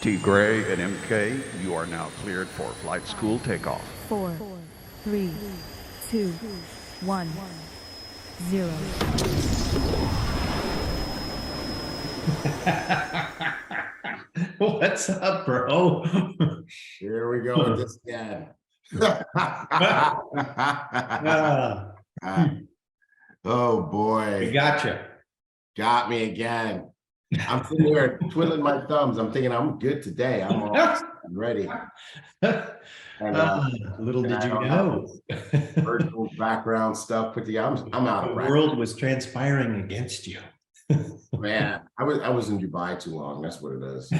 T. Gray and MK, you are now cleared for flight school takeoff. 4, 3, 2, 1, 0. What's up, bro? Here we go with this again. Oh boy. We gotcha. Got me again. I'm sitting here twiddling my thumbs. I'm thinking I'm good today. I'm all I'm ready. And Little did I you don't know. virtual background stuff put together. I'm out The of practice. world was transpiring against you. Man, I was in Dubai too long. That's what it is. I'm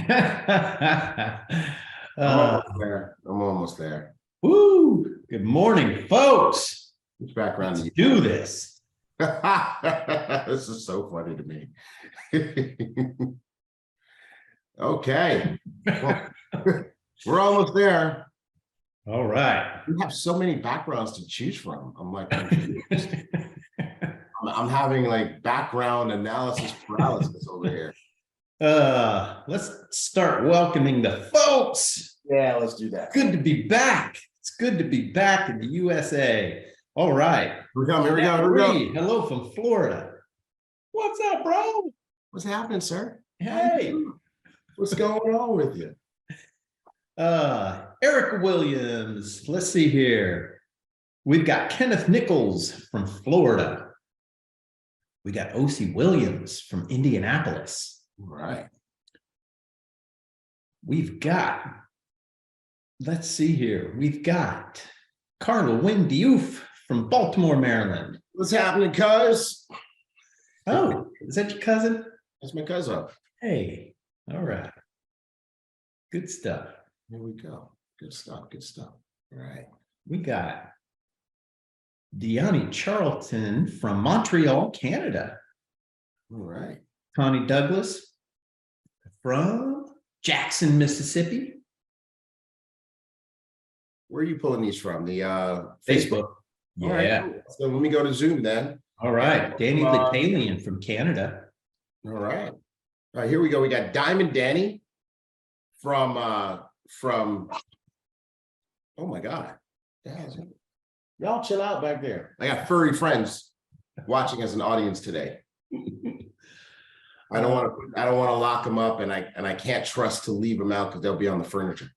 Uh, almost there. I'm almost there. woo! Good morning, folks. Which background Let's do you do this. This is so funny to me. Okay. Well, we're almost there. All right. We have so many backgrounds to choose from. I'm like, confused. I'm having like background analysis paralysis over here. Let's start welcoming the folks. Yeah, let's do that. Good to be back. It's good to be back in the USA. All right. Here we go. Here we go. Here we go. Reed, hello from Florida. What's up, bro? What's happening, sir? Hey. What's going on with you? Eric Williams. Let's see here. We've got Kenneth Nichols from Florida. We got O.C. Williams from Indianapolis. All right. We've got, let's see here. We've got Carla Wynn Diouf from Baltimore, Maryland. What's happening, cuz? Oh, is that your cousin? That's my cousin. Hey, all right. Good stuff. Here we go. Good stuff. Good stuff. All right. We got Deani Charlton from Montreal, Canada. All right. Connie Douglas from Jackson, Mississippi. Where are you pulling these from? The Facebook. All right, Yeah. cool. So let me go to Zoom then. All right. Danny Litalian from Canada. All right. All right, here we go. We got Diamond Danny from oh my God. Y'all chill out back there. I got furry friends watching as an audience today. I don't want to lock them up, and I can't trust to leave them out because they'll be on the furniture.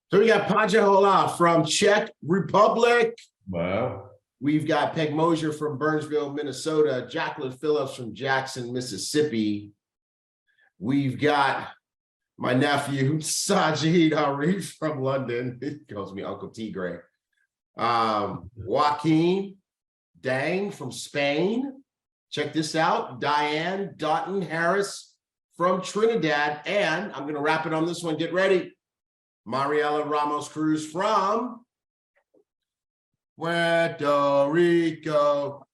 So we got Paja Hola from Czech Republic. Wow. We've got Peg Mosier from Burnsville, Minnesota. Jacqueline Phillips from Jackson, Mississippi. We've got my nephew, Sajid Arif from London. He calls me Uncle T. Gray. Joaquin Dang from Spain. Check this out. Diane Doughton Harris from Trinidad. And I'm going to wrap it on this one. Get ready. Mariela Ramos Cruz from Puerto Rico.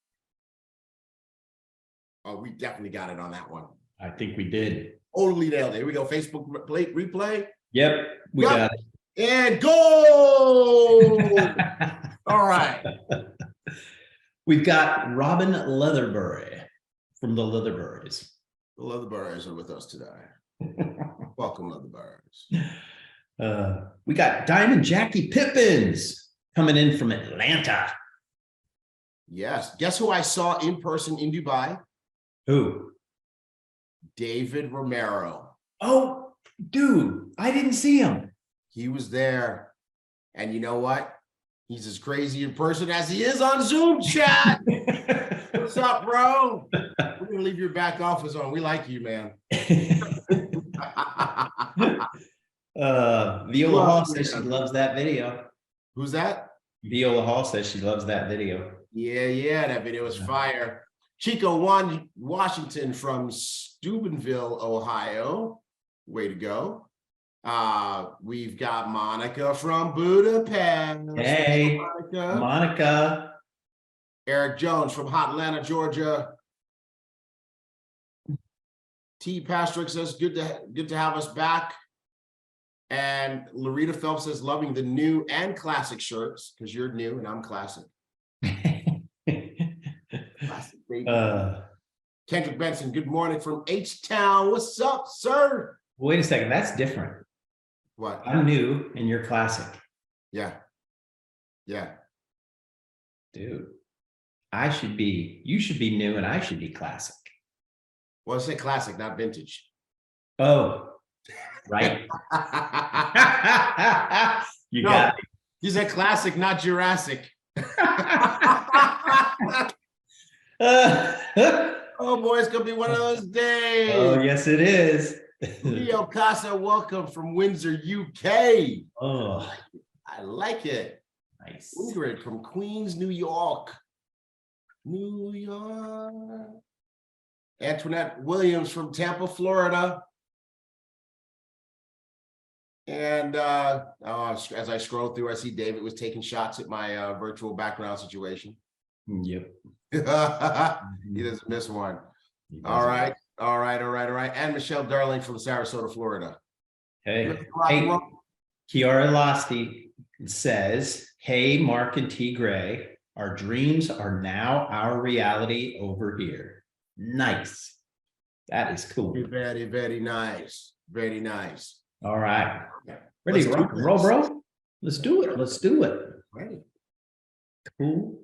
Oh, we definitely got it on that one. I think we did. Totally nailed it. Here we go. Facebook replay. Yep, we got And go. it. All right. We've got Robin Leatherbury from the Leatherburys. The Leatherburys are with us today. Welcome, Leatherburys. We got Diamond Jackie Pippins coming in from Atlanta. Yes. Guess who I saw in person in Dubai? Who? David Romero. Oh, dude, I didn't see him. He was there. And you know what? He's as crazy in person as he is on Zoom chat. What's up, bro? We're going to leave your back office on. We like you, man. Viola Hall says she loves that video. Who's that? Viola Hall says she loves that video. Yeah, that video is fire. Chico Washington from Steubenville, Ohio. Way to go. We've got Monica from Budapest. Hey, Monica. Monica. Eric Jones from Hot Atlanta, Georgia. T. Pastrick says, good to have us back. And Larita Phelps says, loving the new and classic shirts, because you're new and I'm classic. Classic, baby. Kendrick Benson, good morning from H-Town. What's up, sir? Wait a second, that's different. What? I'm new and you're classic. Yeah. Yeah. Dude, you should be new and I should be classic. Well, I say classic, not vintage. Oh, right. You No, got it. you said classic, not Jurassic. Oh boy, it's gonna be one of those days. Oh, yes, it is. Leo Casa, welcome from Windsor, UK. Oh, I like it. nice. Ingrid from Queens, New York. New York. Antoinette Williams from Tampa, Florida. And as I scroll through, I see David was taking shots at my virtual background situation. Yep. He doesn't miss one. All right. And Michelle Darling from Sarasota, Florida. Hey, Kiara Lasti says, hey, Mark and T. Gray, our dreams are now our reality over here. Nice. That is cool. Very, very nice. Very nice. All right. Ready to rock and roll, bro? Let's do it. Let's do it. Ready.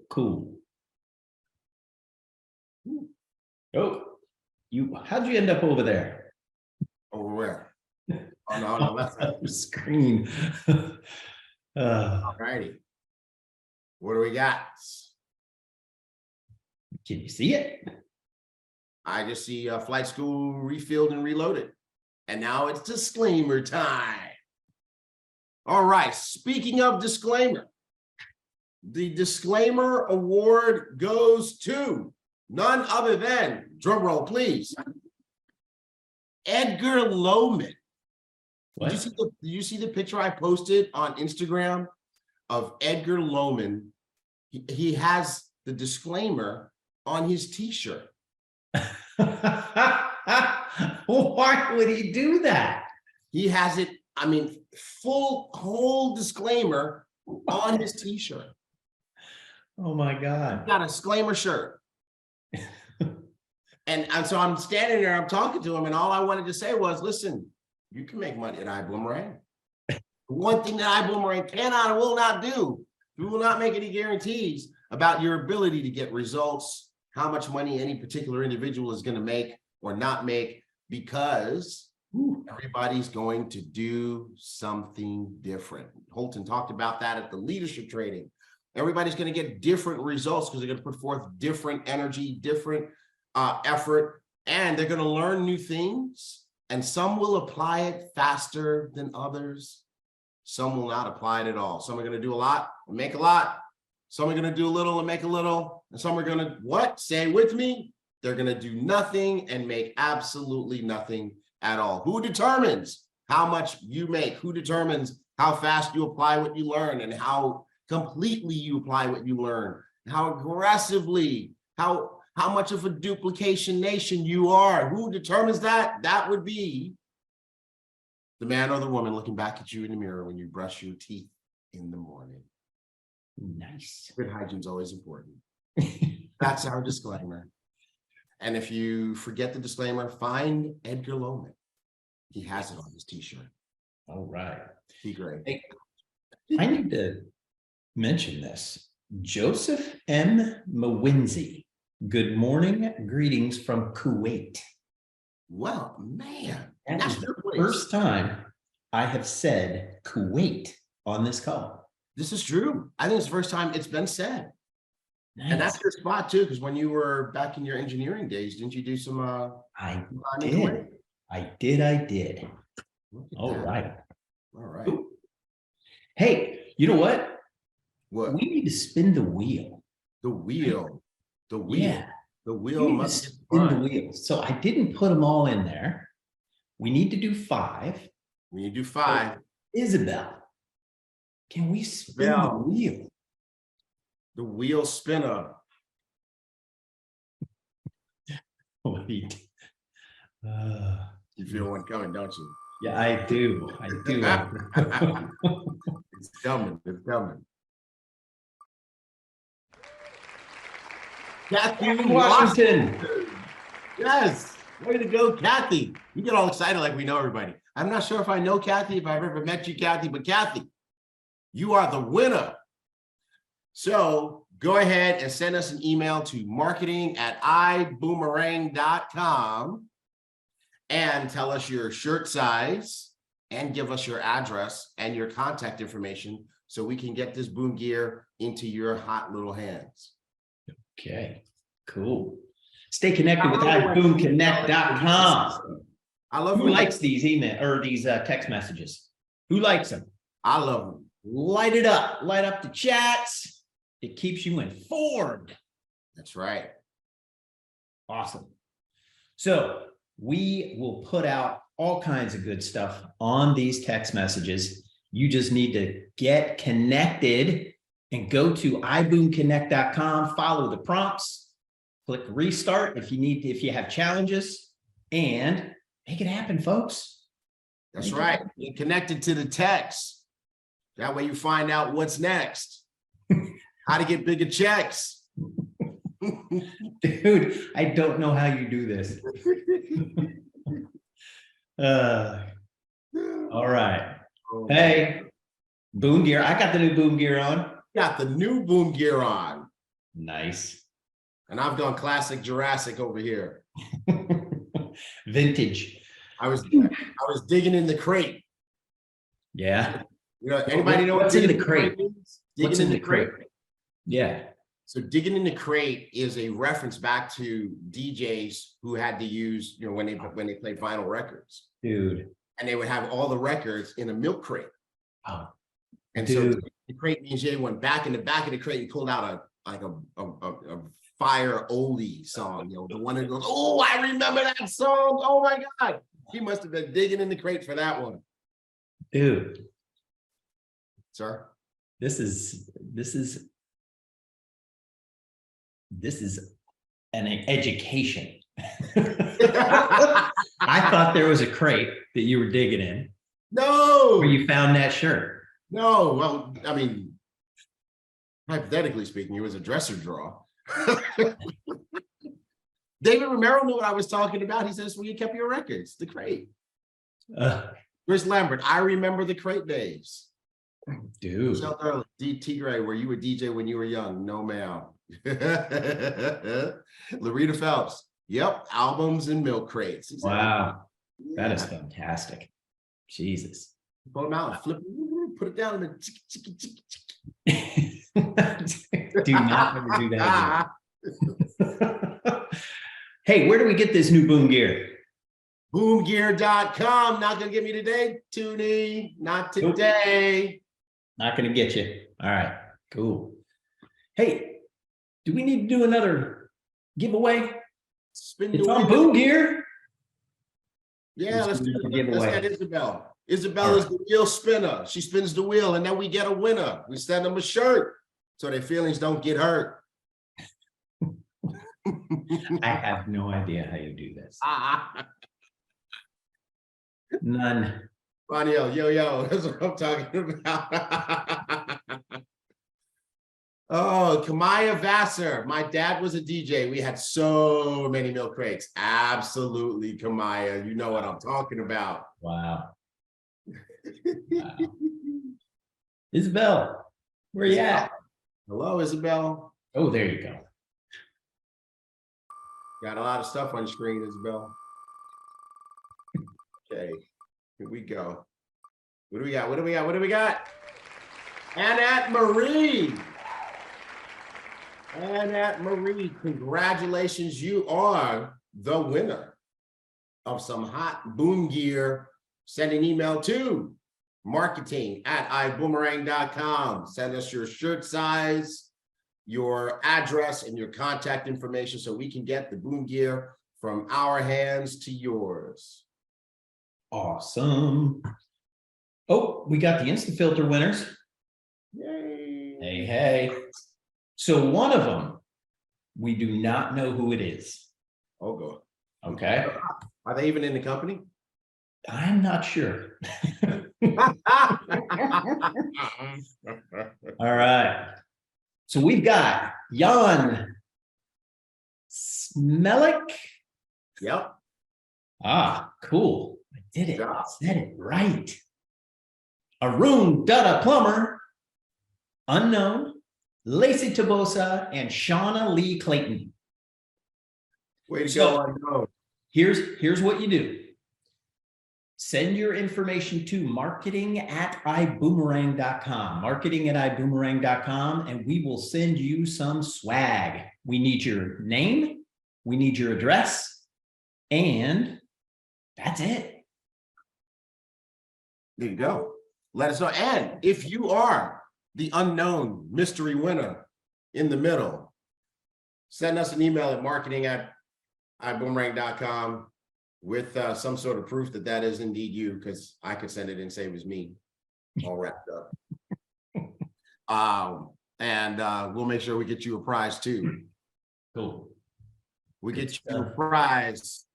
Cool. Oh, how'd you end up over there? Over where? On the left side. The screen. All righty. What do we got? Can you see it? I just see flight school refilled and reloaded. And now it's disclaimer time. All right, speaking of disclaimer, the disclaimer award goes to none other than, drum roll please, Edgar Lohman. What? Did you see the picture I posted on Instagram of Edgar Lohman? He has the disclaimer on his t-shirt. Why would he do that? He has it, I mean, whole disclaimer on his t-shirt. Oh my God. He's got a disclaimer shirt. and so I'm standing there, I'm talking to him, and all I wanted to say was, listen, you can make money at Ibüümerang. One thing that Ibüümerang cannot and will not do, we will not make any guarantees about your ability to get results, how much money any particular individual is going to make or not make, because everybody's going to do something different. Holton talked about that at the leadership training. Everybody's going to get different results because they're going to put forth different energy, different effort, and they're going to learn new things. And some will apply it faster than others. Some will not apply it at all. Some are going to do a lot and make a lot. Some are going to do a little and make a little. And some are going to, what? Say with me. They're going to do nothing and make absolutely nothing at all. Who determines how much you make? Who determines how fast you apply what you learn and how completely you apply what you learn? How aggressively, how much of a duplication nation you are? Who determines that? That would be the man or the woman looking back at you in the mirror when you brush your teeth in the morning. Nice. Good hygiene is always important. That's our disclaimer. And if you forget the disclaimer, find Edgar Lohman. He has it on his t-shirt. All right. Be great. Hey, I need to mention this. Joseph M. Mawinzi. Good morning. Greetings from Kuwait. Well, man, That's the first time I have said Kuwait on this call. This is true. I think it's the first time it's been said. Nice. And that's your spot too, because when you were back in your engineering days, didn't you do some I did. All right. All right. Ooh. Hey, you know what? What? We need to spin the wheel. The wheel. The wheel. Yeah. The We wheel need to must spin the wheel. So I didn't put them all in there. We need to do 5. When you do 5. Isabel, can we spin the wheel? The wheel spinner. Wait. You feel one coming, don't you? Yeah, I do. It's coming. It's coming. Kathy Washington. Yes. Way to go, Kathy. You get all excited like we know everybody. I'm not sure if I know Kathy, if I've ever met you, Kathy, but Kathy, you are the winner. So go ahead and send us an email to marketing@iboomerang.com and tell us your shirt size and give us your address and your contact information so we can get this boom gear into your hot little hands. Okay, cool. Stay connected with iboomconnect.com. I love Who likes these email or these text messages? Who likes them? I love them. Light it up, light up the chats. It keeps you informed. That's right. Awesome. So we will put out all kinds of good stuff on these text messages. You just need to get connected and go to iboomconnect.com, follow the prompts, click restart if you have challenges, and make it happen, folks. That's right. Get connected to the text. That way you find out what's next. How to get bigger checks. Dude, I don't know how you do this. All right. Hey, boom gear. I got the new boom gear on. Got the new boom gear on. Nice. And I've gone classic Jurassic over here. Vintage. I was digging in the crate. Yeah. You know, anybody know what's in the crate? Is? What's in the crate? Yeah. So digging in the crate is a reference back to DJs who had to use, you know, when they played vinyl records. Dude. And they would have all the records in a milk crate. Oh. And dude. so the crate means you went back in the back of the crate and pulled out a fire oldie song, you know, the one that goes, oh, I remember that song. Oh my God. He must have been digging in the crate for that one. Dude. Sir? This is an education. I thought there was a crate that you were digging in. No. Where you found that shirt. No. Well, I mean, hypothetically speaking, it was a dresser drawer. David Romero knew what I was talking about. He says, well, you kept your records, the crate. Chris Lambert, I remember the crate days. Dude. Michelle Early, D.T. Gray, were you a DJ when you were young? No, ma'am. Larita Phelps, yep, albums and milk crates. Exactly. Wow, that is fantastic. Jesus. Pull them out and flip, put it down and do not ever do that again. Hey, where do we get this new boom gear? Boomgear.com. Not gonna get me today, Toonie. Not today. Not gonna get you. All right, cool. Hey, do we need to do another giveaway? It's on boom gear. Yeah, let's get Isabel. Isabel is the wheel spinner. She spins the wheel, and then we get a winner. We send them a shirt so their feelings don't get hurt. I have no idea how you do this. None. Ronio, yo, that's what I'm talking about. Oh, Kamaya Vassar. My dad was a DJ. We had so many milk crates. Absolutely, Kamaya. You know what I'm talking about. Wow. Wow. Isabel, where you at? Hello, Isabel. Oh, there you go. Got a lot of stuff on your screen, Isabel. Okay, here we go. What do we got? What do we got? What do we got? Annette Marie. Annette Marie, congratulations. You are the winner of some hot boom gear. Send an email to marketing@iboomerang.com. Send us your shirt size, your address, and your contact information so we can get the boom gear from our hands to yours. Awesome. Oh, we got the Instant Filter winners. Yay. Hey, hey. So one of them, we do not know who it is. Oh, go. Okay. Are they even in the company? I'm not sure. All right. So we've got Jan Smelik. Yep. Ah, cool. I did it. Good I job. said it right. Arun Dutta Plummer, unknown, Lacey Tabosa, and Shauna Lee Clayton. Way to So- go, unknown. Here's what you do. Send your information to marketing@iboomerang.com, marketing@iboomerang.com, and we will send you some swag. We need your name, we need your address, and that's it. There you go. Let us know. And if you are the unknown mystery winner in the middle, send us an email at marketing@iboomerang.com with some sort of proof that that is indeed you, because I could send it and say it was me all wrapped up. We'll make sure we get you a prize too. Cool. We Good get you a stuff. prize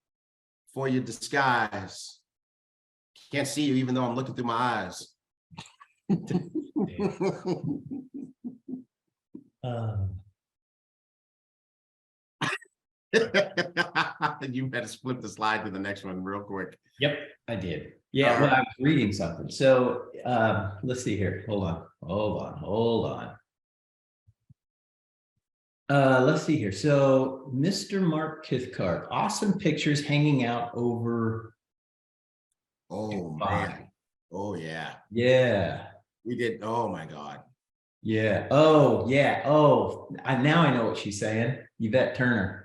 for your disguise. Can't see you even though I'm looking through my eyes. You better flip the slide to the next one real quick. Yep, I did. Yeah, well, I was reading something. So let's see here. Hold on. Let's see here. So Mr. Mark Kithcart, awesome pictures hanging out over. Oh Fine. man. Oh yeah. Yeah. We did. Oh my God. Yeah. Oh, yeah. Oh, now I know what she's saying. Yvette Turner.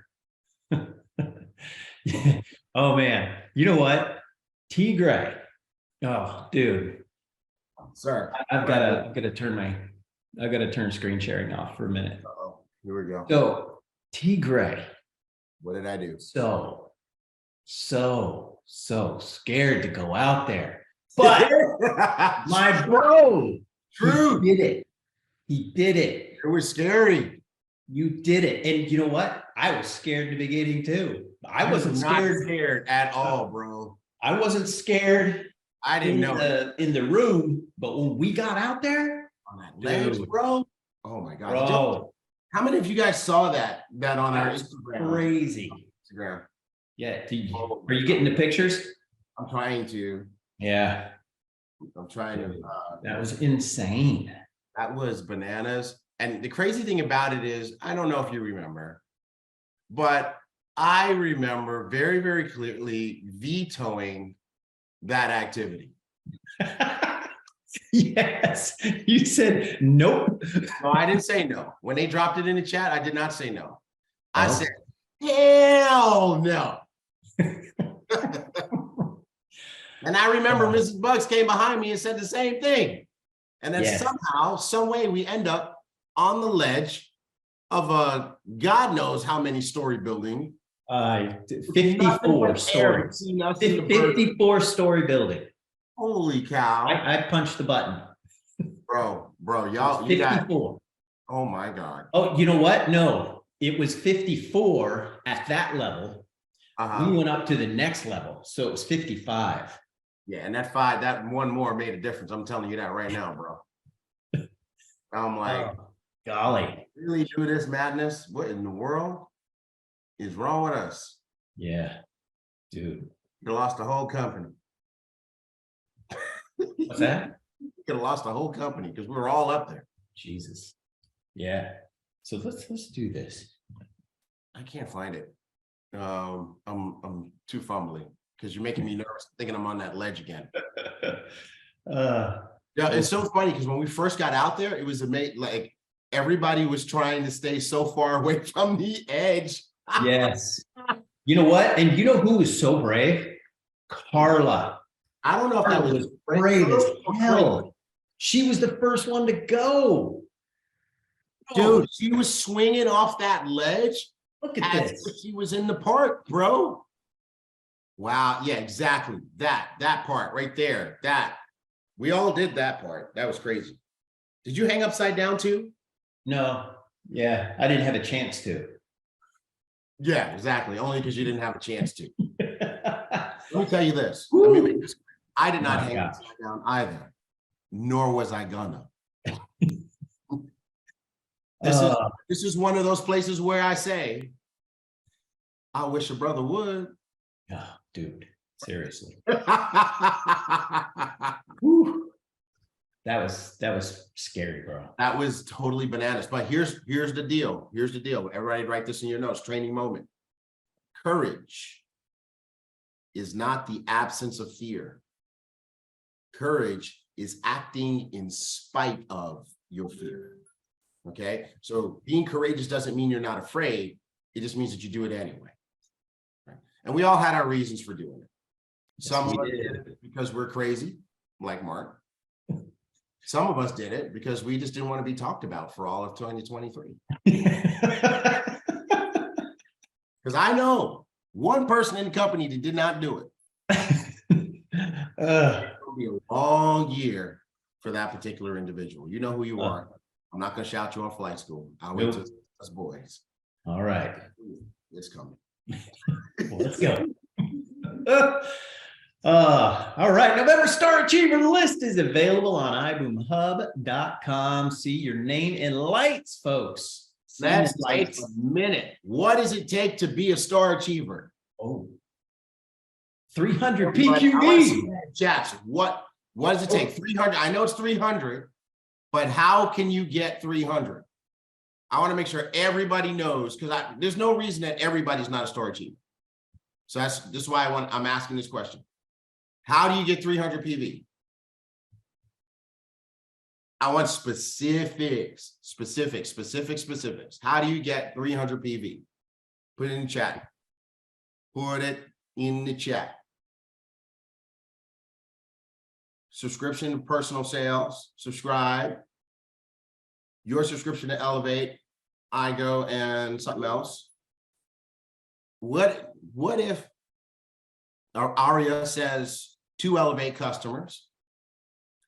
Oh man. You know what? T Gray. Oh, dude. Sir. I've got to turn screen sharing off for a minute. Uh-oh. Here we go. So T Gray. What did I do? So scared to go out there. But my bro, True. he did it. He did it. It was scary. You did it. And you know what? I was scared in the beginning too. I wasn't not scared. scared at all, bro. I wasn't scared I didn't know in the room, but when we got out there, on that ledge, dude. bro. Oh my God. bro, How many of you guys saw that on our that was Instagram? crazy. Instagram. Yeah. Are you getting the pictures? I'm trying to. Yeah. I'm trying to. That was insane. That was bananas. And the crazy thing about it is, I don't know if you remember, but I remember very, very clearly vetoing that activity. Yes. You said nope. No, I didn't say no. When they dropped it in the chat, I did not say no. I Oh. said, hell no. And I remember Mrs. Bugs came behind me and said the same thing. And then Yes. somehow, some way, we end up on the ledge of a God knows how many story building. 54 stories. 54 story building. Holy cow. I punched the button. Bro, y'all, you got, 54. oh my God. Oh, you know what? No, it was 54 at that level. We went up to the next level. So it was 55. Yeah, and that one more made a difference. I'm telling you that right now, bro. I'm like, Oh, golly. really do this madness? What in the world is wrong with us? Yeah, dude. You lost the whole company. What's that? You could have lost the whole company because we were all up there. Jesus. Yeah. So let's do this. I can't find it. I'm too fumbling because you're making me nervous thinking I'm on that ledge again. Yeah, it's so funny because when we first got out there, it was amazing. Like everybody was trying to stay so far away from the edge. Yes. You know what? And you know who was so brave? Carla. I don't know if that Carla was was brave as hell. She was the first one to go. Dude, she was swinging off that ledge. Look at As this. if she was in the park, bro. Wow. Yeah, exactly. That part right there. That we all did that part. That was crazy. Did you hang upside down too? No. Yeah, I didn't have a chance to. Yeah, exactly. Only because you didn't have a chance to. Let me tell you this. Woo. Let me make this clear. I did not My hang gosh. upside down either, nor was I gonna. This is one of those places where I say, I wish a brother would. Oh, dude, seriously. Whew. That was scary, bro. That was totally bananas. But here's the deal. Here's the deal. Everybody write this in your notes. Training moment. Courage is not the absence of fear. Courage is acting in spite of your fear. Okay. So being courageous doesn't mean you're not afraid. It just means that you do it anyway. Right? And we all had our reasons for doing it. Some of us did it because we're crazy, like Mark. Some of us did it because we just didn't want to be talked about for all of 2023. Because I know one person in the company that did not do it. It'll be a long year for that particular individual. You know who you are. I'm not going to shout you on flight school. I'll wait till us boys. All right. It's coming. Well, let's go. All right. November Star Achiever list is available on iboomhub.com. See your name in lights, folks. Let's take a minute. What does it take to be a star achiever? Oh, 300 PQB. Chats, what does it take? 300. I know it's 300, but how can you get 300? I want to make sure everybody knows, because there's no reason that everybody's not a star achiever. So this is why I'm asking this question. How do you get 300 PV? I want specifics. How do you get 300 PV? Put it in the chat. Put it in the chat. Subscription to personal sales, subscribe. Your subscription to Elevate, iGo, and something else. What if Aria says 2 Elevate customers?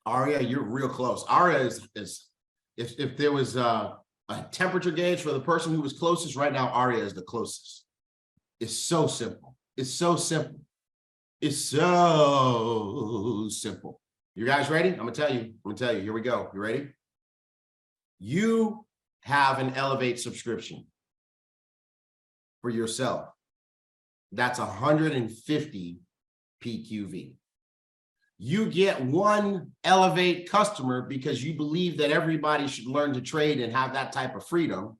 Aria, you're real close. Aria is if there was a temperature gauge for the person who was closest right now, Aria is the closest. It's so simple. It's so simple. It's so simple. You guys ready? I'm gonna tell you. Here we go. You ready? You have an Elevate subscription for yourself. That's 150 PQV. You get 1 Elevate customer because you believe that everybody should learn to trade and have that type of freedom.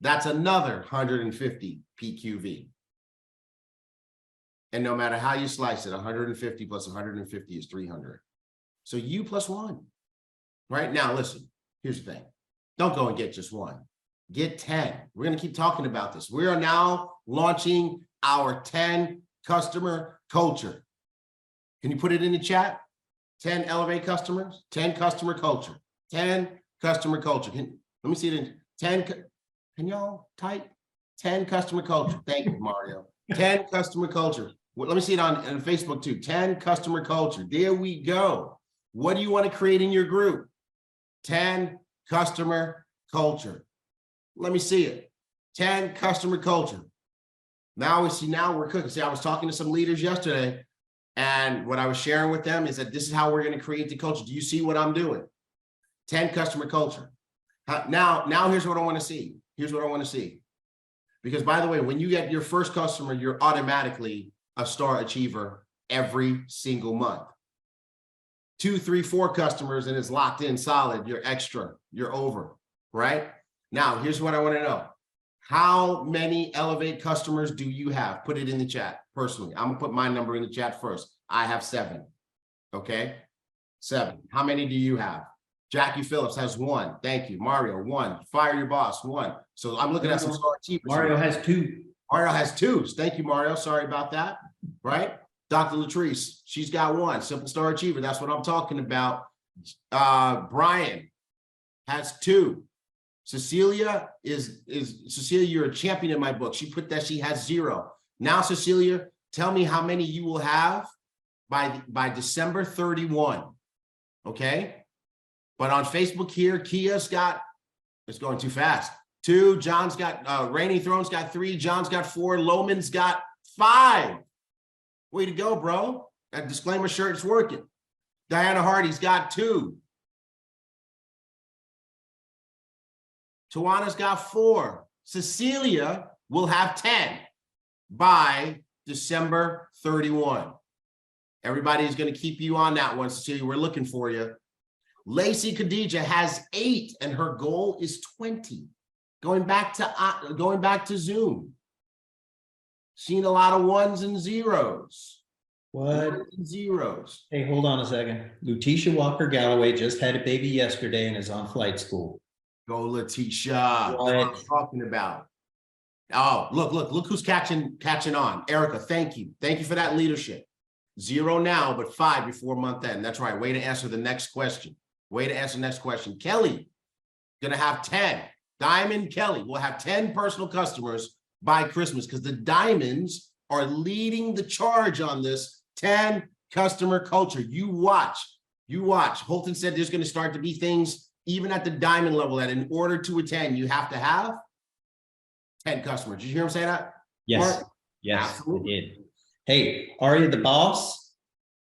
That's another 150 PQV. And no matter how you slice it, 150 plus 150 is 300. So you plus 1. Right now, listen, here's the thing. Don't go and get just 1. Get 10. We're going to keep talking about this. We are now launching our 10 customer culture. Can you put it in the chat? 10 Elevate customers, 10 customer culture, 10 customer culture. Let me see it in 10. Can y'all type 10 customer culture? Thank you, Mario. 10 customer culture. Well, let me see it on Facebook too. 10 customer culture. There we go. What do you want to create in your group? 10 customer culture. Let me see it. 10 customer culture. Now we're cooking. See, I was talking to some leaders yesterday, and what I was sharing with them is that this is how we're going to create the culture. Do you see what I'm doing? 10 customer culture. Now here's what I want to see. Here's what I want to see. Because by the way, when you get your first customer, you're automatically a star achiever every single month. 2, 3, 4 customers and it's locked in solid. You're extra, you're over, right? Now, here's what I want to know. How many Elevate customers do you have? Put it in the chat personally. I'm gonna put my number in the chat first. I have 7. Okay, 7. How many do you have? Jackie Phillips has 1. Thank you. Mario, 1. Fire your boss, 1. So I'm looking at some star achievers. Mario has 2. Mario has 2. Thank you, Mario. Sorry about that. Right? Dr. Latrice, she's got 1. Simple star achiever. That's what I'm talking about. Brian has 2. Cecilia Cecilia, you're a champion in my book. She put that she has 0. Now, Cecilia, tell me how many you will have by December 31. Okay. But on Facebook here, Kia's got, it's going too fast. 2, John's got, Rainy Throne's got 3, John's got 4, Loman's got 5. Way to go, bro. That disclaimer shirt is working. Diana Hardy's got 2. Tawana's got 4. Cecilia will have 10 by December 31. Everybody's going to keep you on that one. So we're looking for you. Lacey Khadija has 8 and her goal is 20. Going back to Zoom. Seen a lot of 1s and 0s. What? 1s and 0s. Hey, hold on a second. Lutetia Walker Galloway just had a baby yesterday and is on flight school. Go Letitia. That's what I'm talking about. Oh, look who's catching on. Erica, thank you. Thank you for that leadership. 0 now, but 5 before month end. That's right. Way to answer the next question. Kelly, gonna have 10. Diamond Kelly will have 10 personal customers by Christmas because the diamonds are leading the charge on this 10 customer culture. You watch. Holton said there's going to start to be things even at the diamond level that in order to attend, you have to have 10 customers. Did you hear him say that? Yes. Mark? Yes, Absolutely. I did. Hey, Aria the boss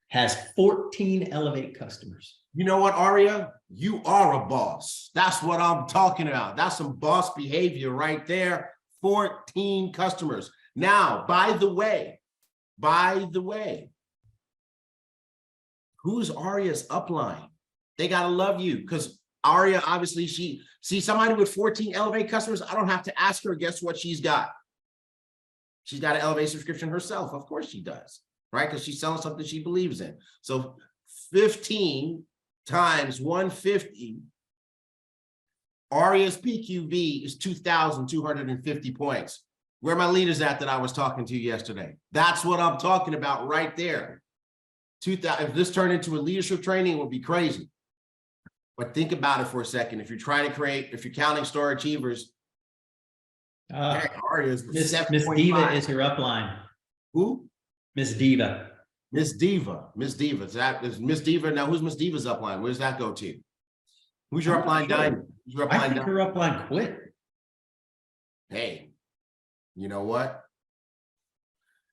has 14 Elevate customers. You know what, Aria? You are a boss. That's what I'm talking about. That's some boss behavior right there. 14 customers. Now, by the way, who's Aria's upline? They got to love you because Aria, obviously, see somebody with 14 Elevate customers. I don't have to ask her. Guess what she's got? She's got an Elevate subscription herself. Of course she does, right? Because she's selling something she believes in. So 15 times 150, Aria's PQV is 2,250 points. Where are my leaders at that I was talking to yesterday? That's what I'm talking about right there. 2,000. If this turned into a leadership training, it would be crazy. But think about it for a second. If you're trying to create, if you're counting star achievers, Aria's Miss 7.5. Diva is her upline. Who? Miss Diva. Miss Diva. Is Miss Diva. Now, who's Miss Diva's upline? Where does that go to? Who's your upline diamond? Who's your I upline think her upline quit. Hey, you know what?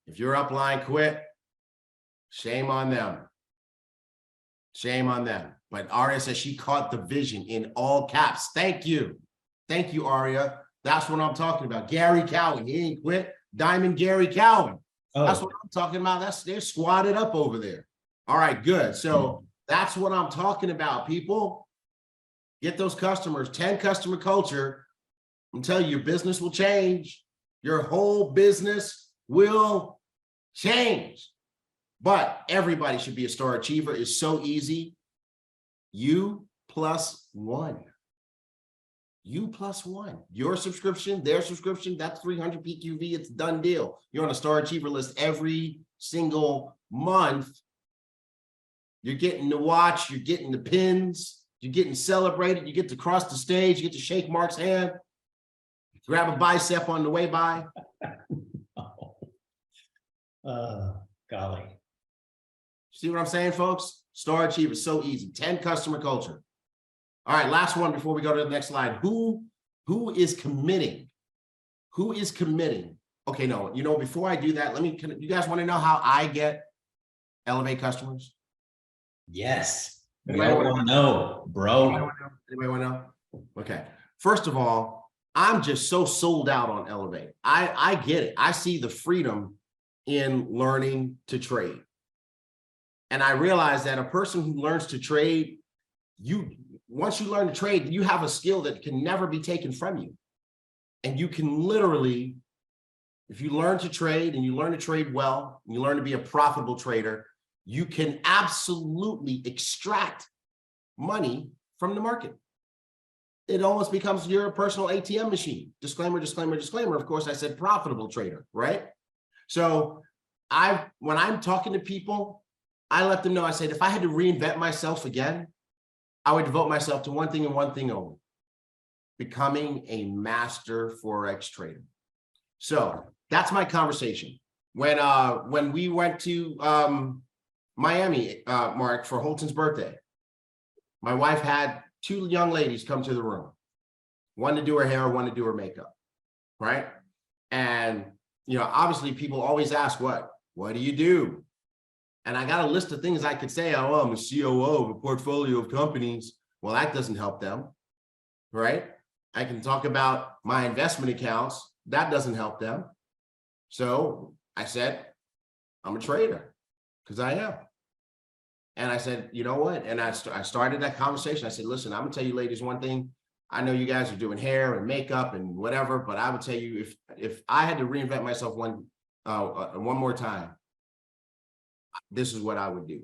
If your upline quit, shame on them. Shame on them. But Aria says she caught the vision in all caps. Thank you. Thank you, Aria. That's what I'm talking about. Gary Cowan, he ain't quit. Diamond Gary Cowan. Oh. That's what I'm talking about. They're squatted up over there. All right, good. So that's what I'm talking about, people. Get those customers, 10 customer culture. I'm telling you, your business will change. Your whole business will change. But everybody should be a star achiever. It's so easy. You plus 1. You plus 1. Your subscription, their subscription, that's 300 PQV. It's a done deal. You're on a star achiever list every single month. You're getting to watch. You're getting the pins. You're getting celebrated. You get to cross the stage. You get to shake Mark's hand. Grab a bicep on the way by. Golly. See what I'm saying, folks? Star Achiever is so easy. 10 customer culture. All right, last one before we go to the next slide. Who is committing? Who is committing? Okay, no, before I do that, you guys want to know how I get Elevate customers? Yes. We all want to know, bro. Anybody want to know? Okay. First of all, I'm just so sold out on Elevate. I get it. I see the freedom in learning to trade. And I realize that a person who learns to trade, once you learn to trade, you have a skill that can never be taken from you. And you can literally, if you learn to trade and you learn to trade well, and you learn to be a profitable trader, you can absolutely extract money from the market. It almost becomes your personal ATM machine. Disclaimer, disclaimer, disclaimer. Of course, I said profitable trader, right? So when I'm talking to people, I let them know, I said, if I had to reinvent myself again, I would devote myself to one thing and one thing only: becoming a master Forex trader. So that's my conversation. When we went to Miami, Mark, for Holton's birthday, my wife had 2 young ladies come to the room, one to do her hair, one to do her makeup, right? And, obviously people always ask, what do you do? And I got a list of things I could say. Oh, I'm a COO of a portfolio of companies. Well, that doesn't help them, right? I can talk about my investment accounts. That doesn't help them. So I said, I'm a trader, because I am. And I said, you know what? And I started that conversation. I said, listen, I'm gonna tell you ladies one thing. I know you guys are doing hair and makeup and whatever, but I would tell you, if I had to reinvent myself one more time, this is what I would do.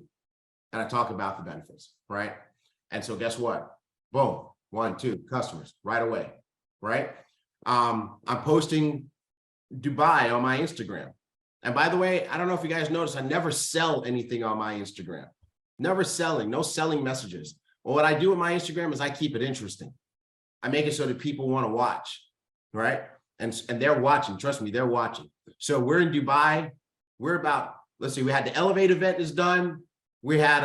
And I talk about the benefits, right? And so guess what? Boom, 1, 2 customers right away, right? I'm posting Dubai on my Instagram. And by the way, I don't know if you guys noticed, I never sell anything on my Instagram. Never selling, no selling messages. Well, what I do with my Instagram is I keep it interesting. I make it so that people want to watch, right? And they're watching, trust me, they're watching. So we're in Dubai. We're about, let's see, we had the Elevate event is done. We had,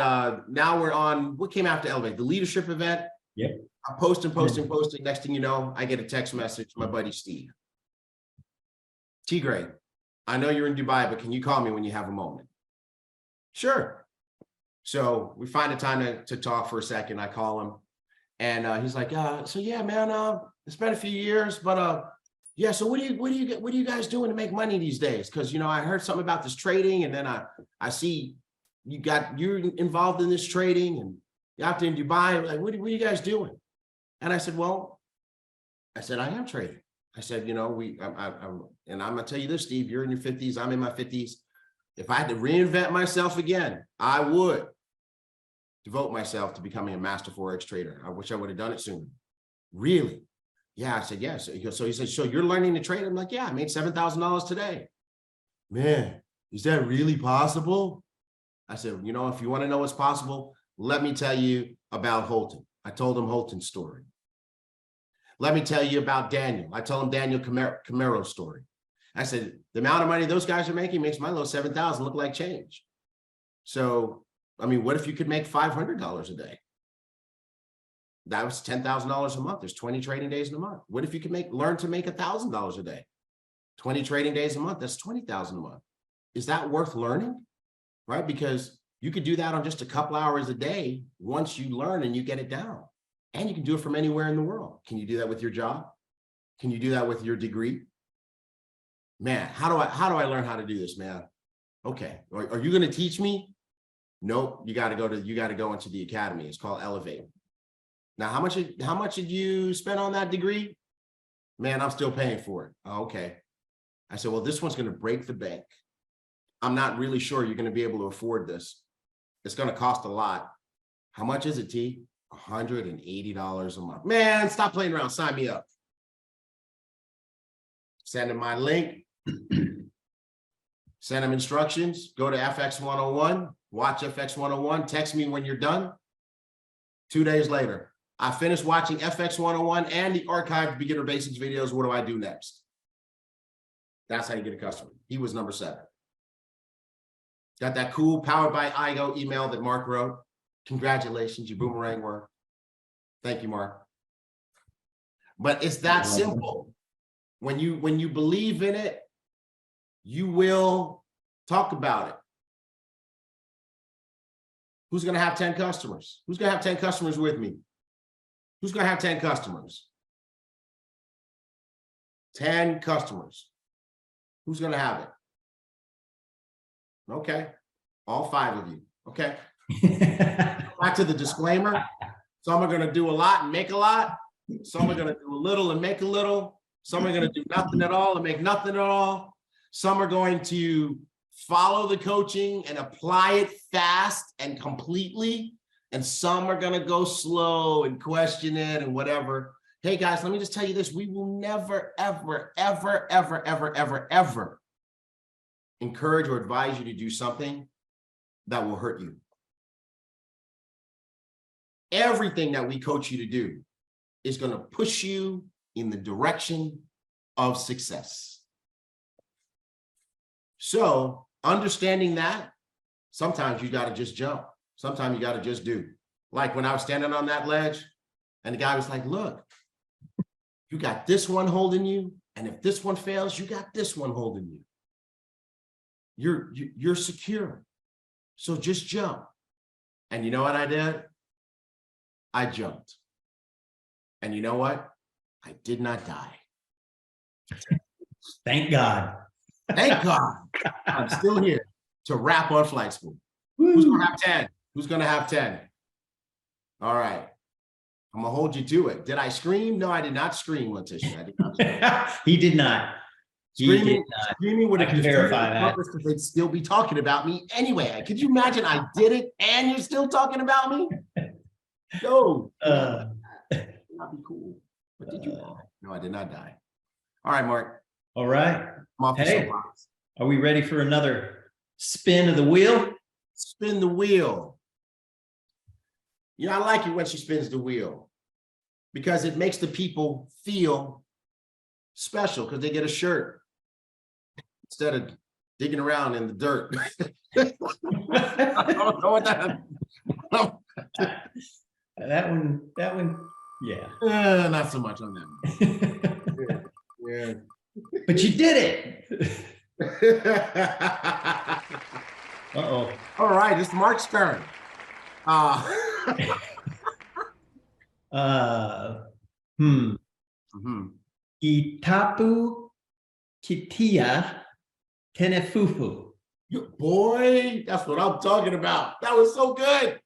now we're on, what came after Elevate? The leadership event. Yep. I'm posting. Next thing you know, I get a text message, my buddy Steve. T-Gray, I know you're in Dubai, but can you call me when you have a moment? Sure. So we find a time to talk for a second. I call him and he's like, so yeah, man, it's been a few years, but yeah, so what are you guys doing to make money these days? Because, you know, I heard something about this trading, and then I see you're involved in this trading, and you're out there in Dubai. Like, what are you guys doing? And I said, I am trading. I said, you know, and I'm gonna tell you this, Steve, you're in your 50s, I'm in my 50s. If I had to reinvent myself again, I would devote myself to becoming a master Forex trader. I wish I would have done it sooner. Really? Yeah, I said, yes. So he said, so you're learning to trade? I'm like, yeah, I made $7,000 today. Man, is that really possible? I said, you know, if you want to know what's possible, let me tell you about Holton. I told him Holton's story. Let me tell you about Daniel. I told him Daniel Camaro's story. I said, the amount of money those guys are making makes my little 7,000 look like change. So, I mean, what if you could make $500 a day? That was $10,000 a month. There's 20 trading days in a month. What if you could learn to make $1,000 a day? 20 trading days a month, that's 20,000 a month. Is that worth learning? Right? Because you could do that on just a couple hours a day once you learn and you get it down. And you can do it from anywhere in the world. Can you do that with your job? Can you do that with your degree? Man, how do I learn how to do this, man? Okay, are you going to teach me? Nope, you got to go into the academy. It's called Elevate. Now, how much did you spend on that degree? Man, I'm still paying for it. Oh, okay. I said, well, this one's going to break the bank. I'm not really sure you're going to be able to afford this. It's going to cost a lot. How much is it, T? $180 a month. Man, stop playing around. Sign me up. Send him my link. Send him instructions. Go to FX 101. Watch FX 101. Text me when you're done. 2 days later, I finished watching FX 101 and the archived beginner basics videos. What do I do next? That's how you get a customer. He was number 7. Got that cool powered by IGO email that Mark wrote. Congratulations, your boomerang work. Thank you, Mark. But it's that simple. When you believe in it, you will talk about it. Who's going to have 10 customers? Who's going to have 10 customers with me? Who's going to have 10 customers? 10 customers. Who's going to have it? Okay. All 5 of you. Okay. Back to the disclaimer. Some are going to do a lot and make a lot. Some are going to do a little and make a little. Some are going to do nothing at all and make nothing at all. Some are going to follow the coaching and apply it fast and completely. And some are going to go slow and question it and whatever. Hey guys, let me just tell you this. We will never, ever, ever, ever, ever, ever, ever encourage or advise you to do something that will hurt you. Everything that we coach you to do is going to push you in the direction of success. So understanding that, sometimes you got to just jump. Sometimes you got to just do. Like when I was standing on that ledge and the guy was like, look, you got this one holding you. And if this one fails, you got this one holding you. You're secure. So just jump. And you know what I did? I jumped. And you know what? I did not die. Thank God. Thank God. I'm still here. to wrap on flight school. Who's gonna have 10? Who's gonna have 10? All right. I'm gonna hold you to it. Did I scream? No, I did not scream, Letitia. I did not scream. He did not. Screaming would have can verify that. because they'd still be talking about me anyway. Could you imagine I did it and you're still talking about me? No, that'd not be cool. But did you die? No, I did not die. All right, Mark. All right. I'm off the Hey, soapbox. are we ready for another spin of the wheel? Spin the wheel. I like it when she spins the wheel because it makes the people feel special because they get a shirt instead of digging around in the dirt. I don't know what that. That one, yeah. Not so much on that one. Yeah. But you did it. Uh-oh. All right, it's Mark's turn. Itapu kitia tenefufu. Boy, that's what I'm talking about. That was so good.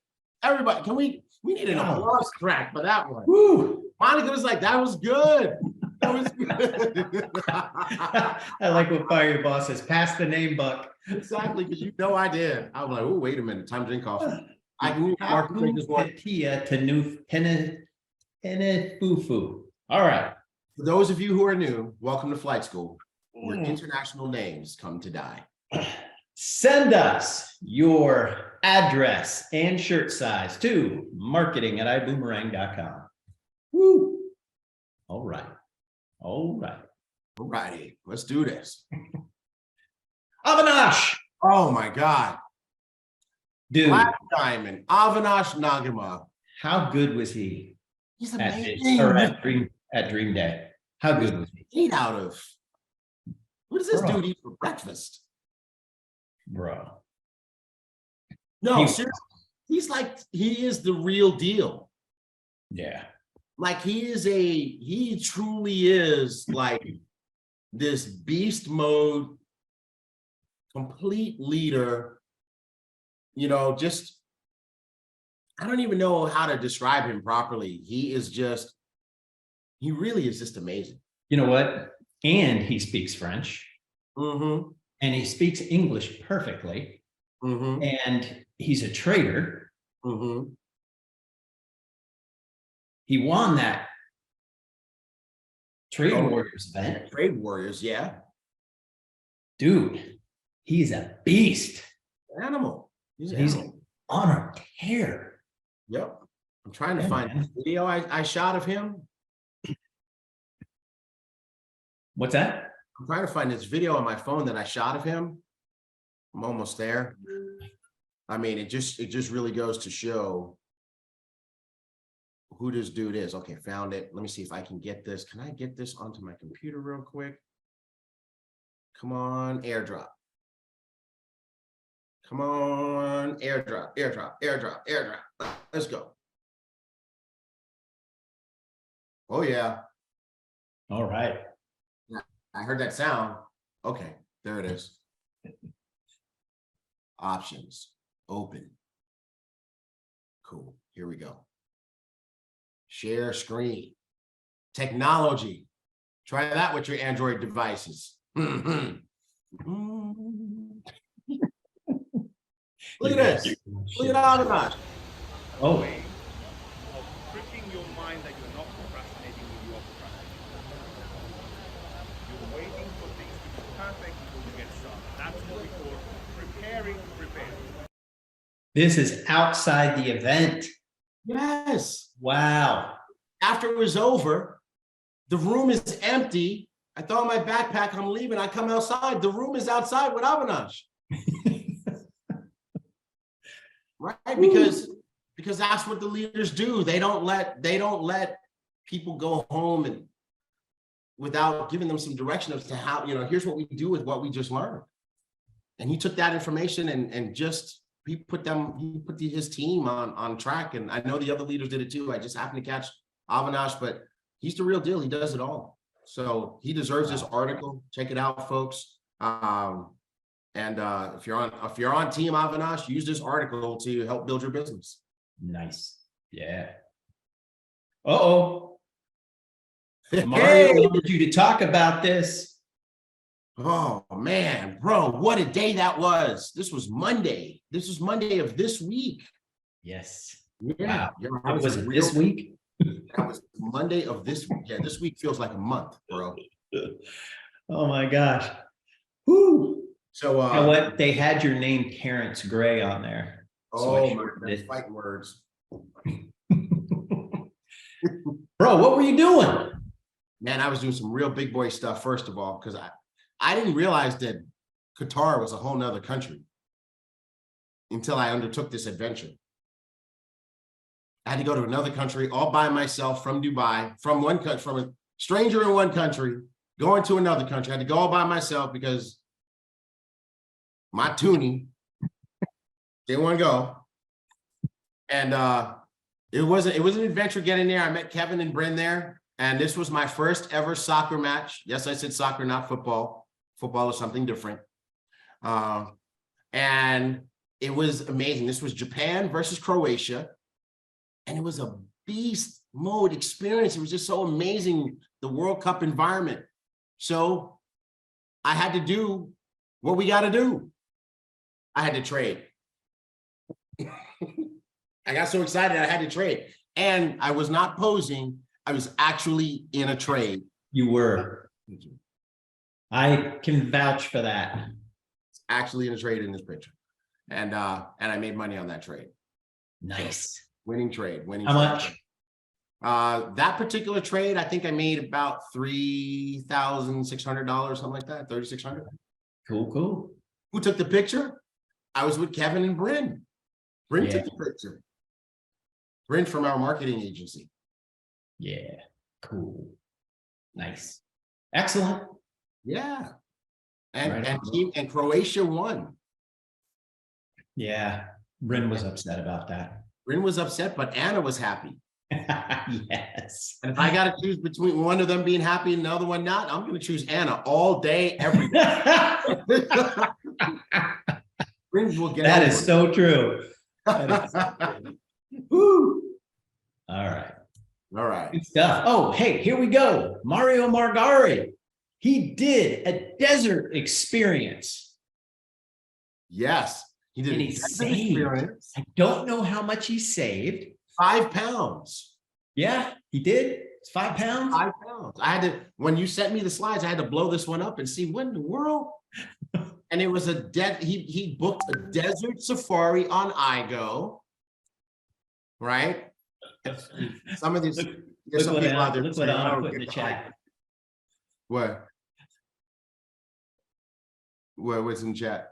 Everybody, we need an applause track for that one. Woo. Monica was like, that was good. That was good. I like what Fire Your Boss says. Pass the name, Buck. Exactly, because I did. I was like, oh, wait a minute. Time to drink coffee. I can Mark take this one. Tenefufu. All right. For those of you who are new, welcome to Flight School, where international names come to die. Send us your address and shirt size to marketing@ibüümerang.com. Woo. All right. All right. All righty. Let's do this. Avinash. Oh my God. Dude. Black Diamond, Avinash Nagama. How good was he? He's at amazing. Dream Day? How good was he? 8 out of. What does this dude eat for breakfast? Bro. No, seriously. He is the real deal. Yeah. Like he truly is like this beast mode, complete leader. Just, I don't even know how to describe him properly. He really is just amazing. You know what? And he speaks French. Mm-hmm. And he speaks English perfectly. Mm-hmm. And he's a trader. Mm-hmm. He won that Trade Warriors event. Trade Warriors, yeah. Dude, he's a beast. Animal. He's on a tear. Yep. I'm trying to find this video I shot of him. What's that? I'm trying to find this video on my phone that I shot of him. I'm almost there. I mean, it just really goes to show who this dude is. Okay, found it. Let me see if I can get this. Can I get this onto my computer real quick? Come on, airdrop. Come on, airdrop. Let's go. Oh, yeah. All right. I heard that sound. Okay, there it is. Options, open. Cool, here we go. Share screen. Technology. Try that with your Android devices. Look at this. Look at Avinash. Oh. Of tricking your mind that you're not procrastinating when you are procrastinating. You're waiting for things to be perfect before you get started. That's what we call preparing. This is outside the event. Yes. Wow. After it was over, the room is empty. I throw in my backpack, I'm leaving. I come outside. The room is outside with Avinash. Right? Because that's what the leaders do. They don't let people go home and without giving them some direction as to how, here's what we do with what we just learned. And he took that information and just he put his team on track. And I know the other leaders did it too. I just happened to catch Avinash, but he's the real deal. He does it all. So he deserves this article. Check it out, folks. And if you're on Team Avinash, use this article to help build your business. Nice. Yeah. Uh-oh. Hey! Mario wanted you to talk about this. Oh man, bro, what a day that was. This was Monday. This was Monday of this week. Yes. Yeah. Wow. Was it this week? That was Monday of this week. Yeah, this week feels like a month, bro. Oh my gosh. Whoo. So And what they had your name Terrence Gray on there. oh my, that's fighting words. Bro, what were you doing? Man, I was doing some real big boy stuff, first of all, because I didn't realize that Qatar was a whole nother country until I undertook this adventure. I had to go to another country all by myself from Dubai, from a stranger in one country, going to another country. I had to go all by myself because my toonie didn't want to go. And it was an adventure getting there. I met Kevin and Bryn there. And this was my first ever soccer match. Yes, I said soccer, not football. Football is something different. And it was amazing. This was Japan versus Croatia. And it was a beast mode experience. It was just so amazing, the World Cup environment. So I had to do what we got to do. I had to trade. I got so excited I had to trade. And I was not posing. I was actually in a trade. You were. I can vouch for that. Actually in a trade in this picture. And I made money on that trade. Nice. Winning trade. How much? That particular trade, I think I made about $3,600, something like that, $3,600. Cool. Who took the picture? I was with Kevin and Bryn. Bryn took the picture. Bryn from our marketing agency. Yeah, cool. Nice. Excellent. Yeah. And Right. and Croatia won. Yeah, Bryn was upset about that. Bryn was upset, but Anna was happy. Yes. And if I got to choose between one of them being happy and the other one not, I'm going to choose Anna all day, every day. Bryn will get That over is it. so true. That is so true. Woo. All right. All right. Good stuff. Oh, hey, here we go. Mario Margari. He did a desert experience. Yes. He did And a he desert saved. experience. I don't know how much he saved. 5 pounds. Yeah, he did. It's 5 pounds. 5 pounds. I had to, when you sent me the slides, I had to blow this one up and see what in the world. And it was he booked a desert safari on iGo. Right? Some of these, there's some people out there. Look what I put in the chat. What? What's in chat?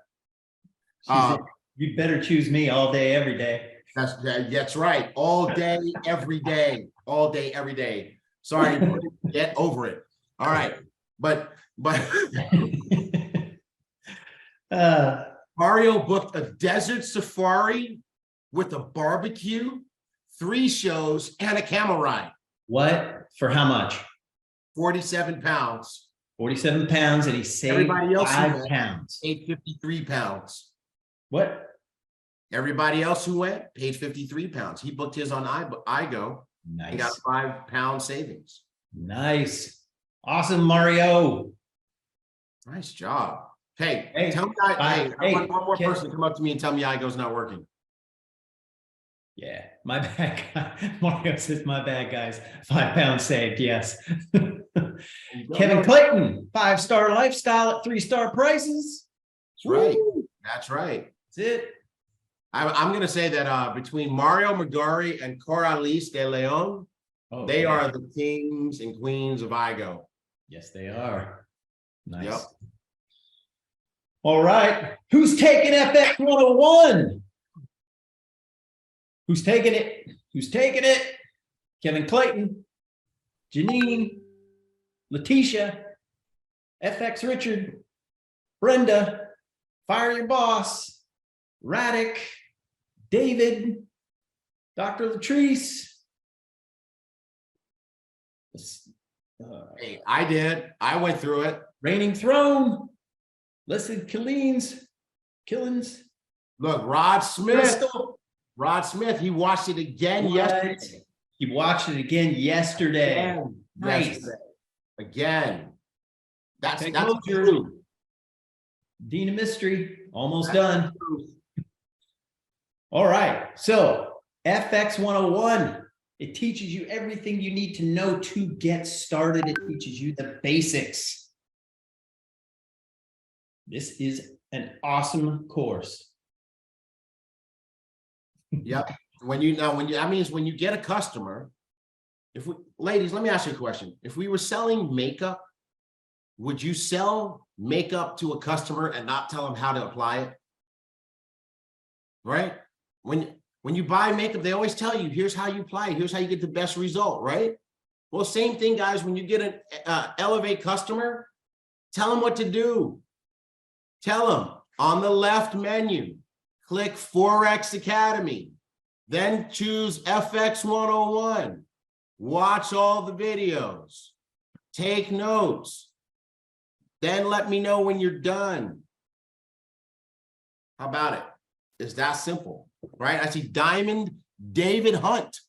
She said, you'd better choose me all day, every day. That's right. All day, every day. All day, every day. Sorry, get over it. All right. But Mario booked a desert safari with a barbecue, 3 shows, and a camel ride. What? For how much? 47 pounds. 47 pounds, and he saved Everybody else 5 pounds. paid 53 pounds. What? Everybody else who went paid 53 pounds. He booked his on iGo and got Nice. 5 pound savings. Nice. Awesome, Mario. Nice job. Hey, Hey, tell me, hey, I want one more Ken. person to come up to me and tell me iGo's not working. Yeah, my bad guy. Mario says my bad, guys. 5 pounds saved, yes. Kevin Clayton, 5-star lifestyle at 3-star prices. That's right. Woo. That's right. That's it. I'm going to say that between Mario Magari and Coralice de Leon, Oh, they yeah. are the kings and queens of iGo. Yes, they are. Nice. Yep. All right. Who's taking FX 101? Who's taking it? Who's taking it? Kevin Clayton, Janine, Letitia, FX Richard, Brenda, Fire Your Boss, Raddick, David, Dr. Latrice. Hey, I did. I went through it. Reigning Throne, Leslie Colleen's, Killings. Look, Rod Smith. Bristol. Rod Smith, he watched it again yesterday. He watched it again yesterday. Again, Nice. yesterday. Again. That's Technology. true. Dean of Mystery, almost That's done. true. All right, so FX 101. It teaches you everything you need to know to get started. It teaches you the basics. This is an awesome course. Yep. That means when you get a customer, ladies, let me ask you a question. If we were selling makeup, would you sell makeup to a customer and not tell them how to apply it? Right? When you buy makeup, they always tell you, here's how you apply it. Here's how you get the best result, right? Well, same thing, guys. When you get an Elevate customer, tell them what to do. Tell them on the left menu, click Forex Academy, then choose FX 101. Watch all the videos, take notes, then let me know when you're done. How about it? It's that simple, right? I see Diamond David Hunt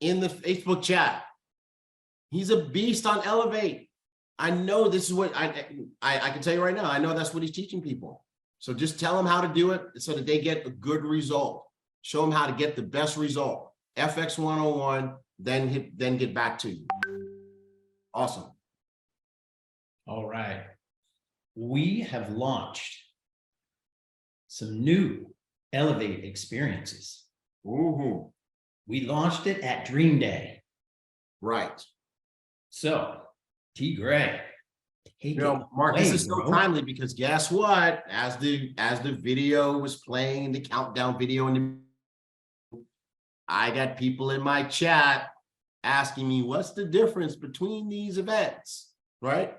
in the Facebook chat. He's a beast on Elevate. I know this is what I can tell you right now. I know that's what he's teaching people. So just tell them how to do it so that they get a good result. Show them how to get the best result. FX 101, then get back to you. Awesome. All right. We have launched some new Elevate experiences. Mm-hmm. We launched it at Dream Day. Right. So, T. Gray, take it Mark, away, this is so bro. timely because guess what? As the video was playing, the countdown video, I got people in my chat asking me, what's the difference between these events, right?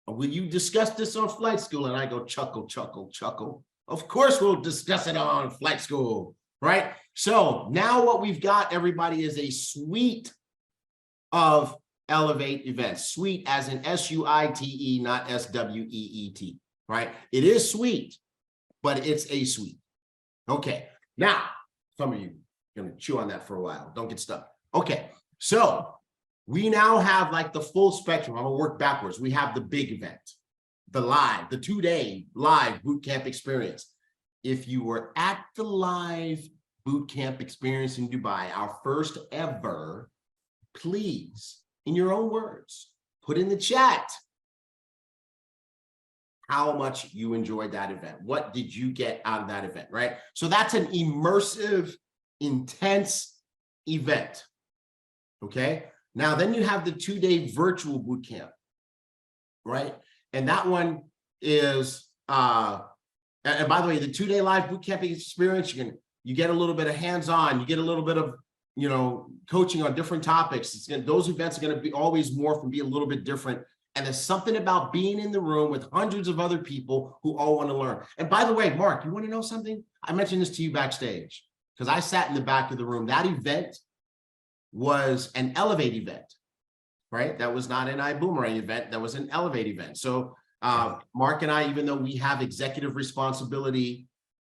Will you discuss this on Flight School? And I go, chuckle, chuckle, chuckle. Of course we'll discuss it on Flight School, right? So now what we've got, everybody, is a suite of Elevate events. Suite as in S-U-I-T-E, not S-W-E-E-T, right? It is suite, but it's a suite. Okay, now, some of you are gonna chew on that for a while. Don't get stuck. Okay, so we now have like the full spectrum. I'm gonna work backwards. We have the big event, the 2-day live bootcamp experience. If you were at the live bootcamp experience in Dubai, our first ever, please, in your own words, put in the chat how much you enjoyed that event. What did you get out of that event, right? So that's an immersive, intense event, okay? Now, then you have the 2-day virtual bootcamp, right? And that one is, and by the way, the 2-day live bootcamp experience, you get a little bit of hands-on, you get a little bit of, coaching on different topics. Those events are going to be always morph and be a little bit different. And there's something about being in the room with hundreds of other people who all want to learn. And by the way, Mark, you want to know something? I mentioned this to you backstage because I sat in the back of the room. That event was an Elevate event, right? That was not an Ibüümerang event. That was an Elevate event. So Mark and I, even though we have executive responsibility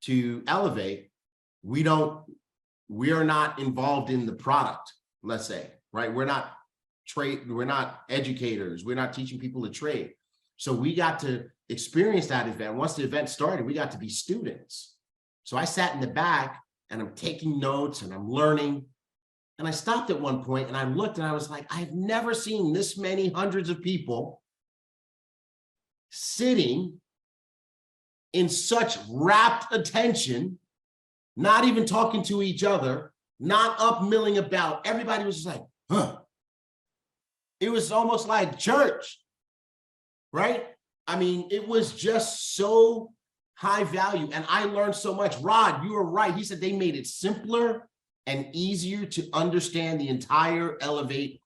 to Elevate, we are not involved in the product, let's say, right? We're not educators. We're not teaching people to trade. So we got to experience that event. Once the event started, we got to be students. So I sat in the back and I'm taking notes and I'm learning. And I stopped at one point and I looked and I was like, I've never seen this many hundreds of people sitting in such rapt attention, not even talking to each other, not up milling about. Everybody was just like, huh. It was almost like church, right? I mean, it was just so high value. And I learned so much. Rod, you were right. He said they made it simpler and easier to understand the entire Elevate,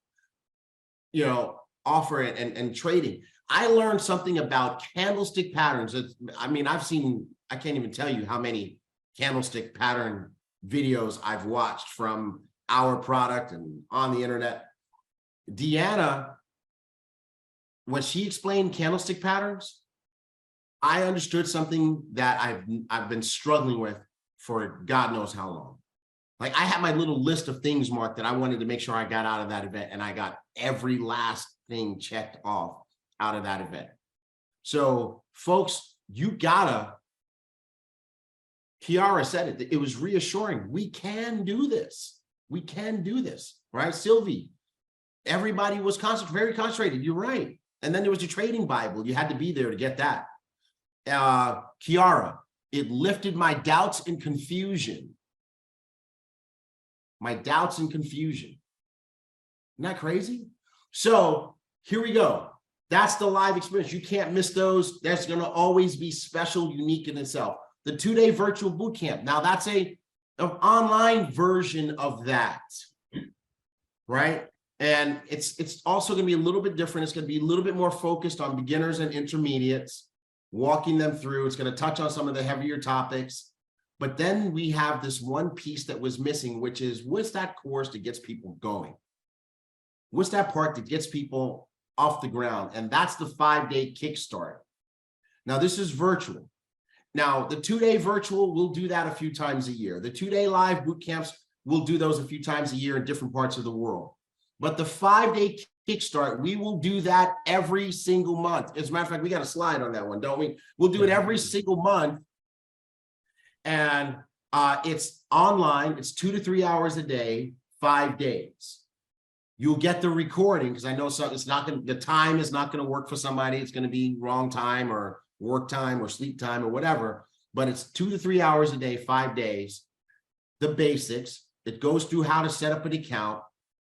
offer and trading. I learned something about candlestick patterns. I can't even tell you how many candlestick pattern videos I've watched from our product and on the internet. Deanna, when she explained candlestick patterns, I understood something that I've been struggling with for God knows how long. Like I had my little list of things, Mark, that I wanted to make sure I got out of that event, and I got every last thing checked off out of that event. So folks, you gotta, Kiara said it was reassuring. We can do this. We can do this, right? Sylvie, everybody was very concentrated. You're right. And then there was the trading Bible. You had to be there to get that. Kiara, it lifted my doubts and confusion. My doubts and confusion. Isn't that crazy? So here we go. That's the live experience. You can't miss those. That's going to always be special, unique in itself. The 2-day virtual boot camp. Now that's an online version of that, right? And it's also going to be a little bit different. It's going to be a little bit more focused on beginners and intermediates, walking them through. It's going to touch on some of the heavier topics. But then we have this one piece that was missing, which is what's that course that gets people going? What's that part that gets people off the ground? And that's the 5-day kickstart. Now, this is virtual. Now, the 2-day virtual, we'll do that a few times a year. The 2-day live boot camps, we'll do those a few times a year in different parts of the world. But the 5-day kickstart, we will do that every single month. As a matter of fact, we got a slide on that one, don't we? We'll do it every single month. And it's online. It's 2 to 3 hours a day, 5 days. You'll get the recording because I know it's not going to, the time is not going to work for somebody. It's going to be wrong time or work time or sleep time or whatever. But it's 2 to 3 hours a day, 5 days. The basics. It goes through how to set up an account.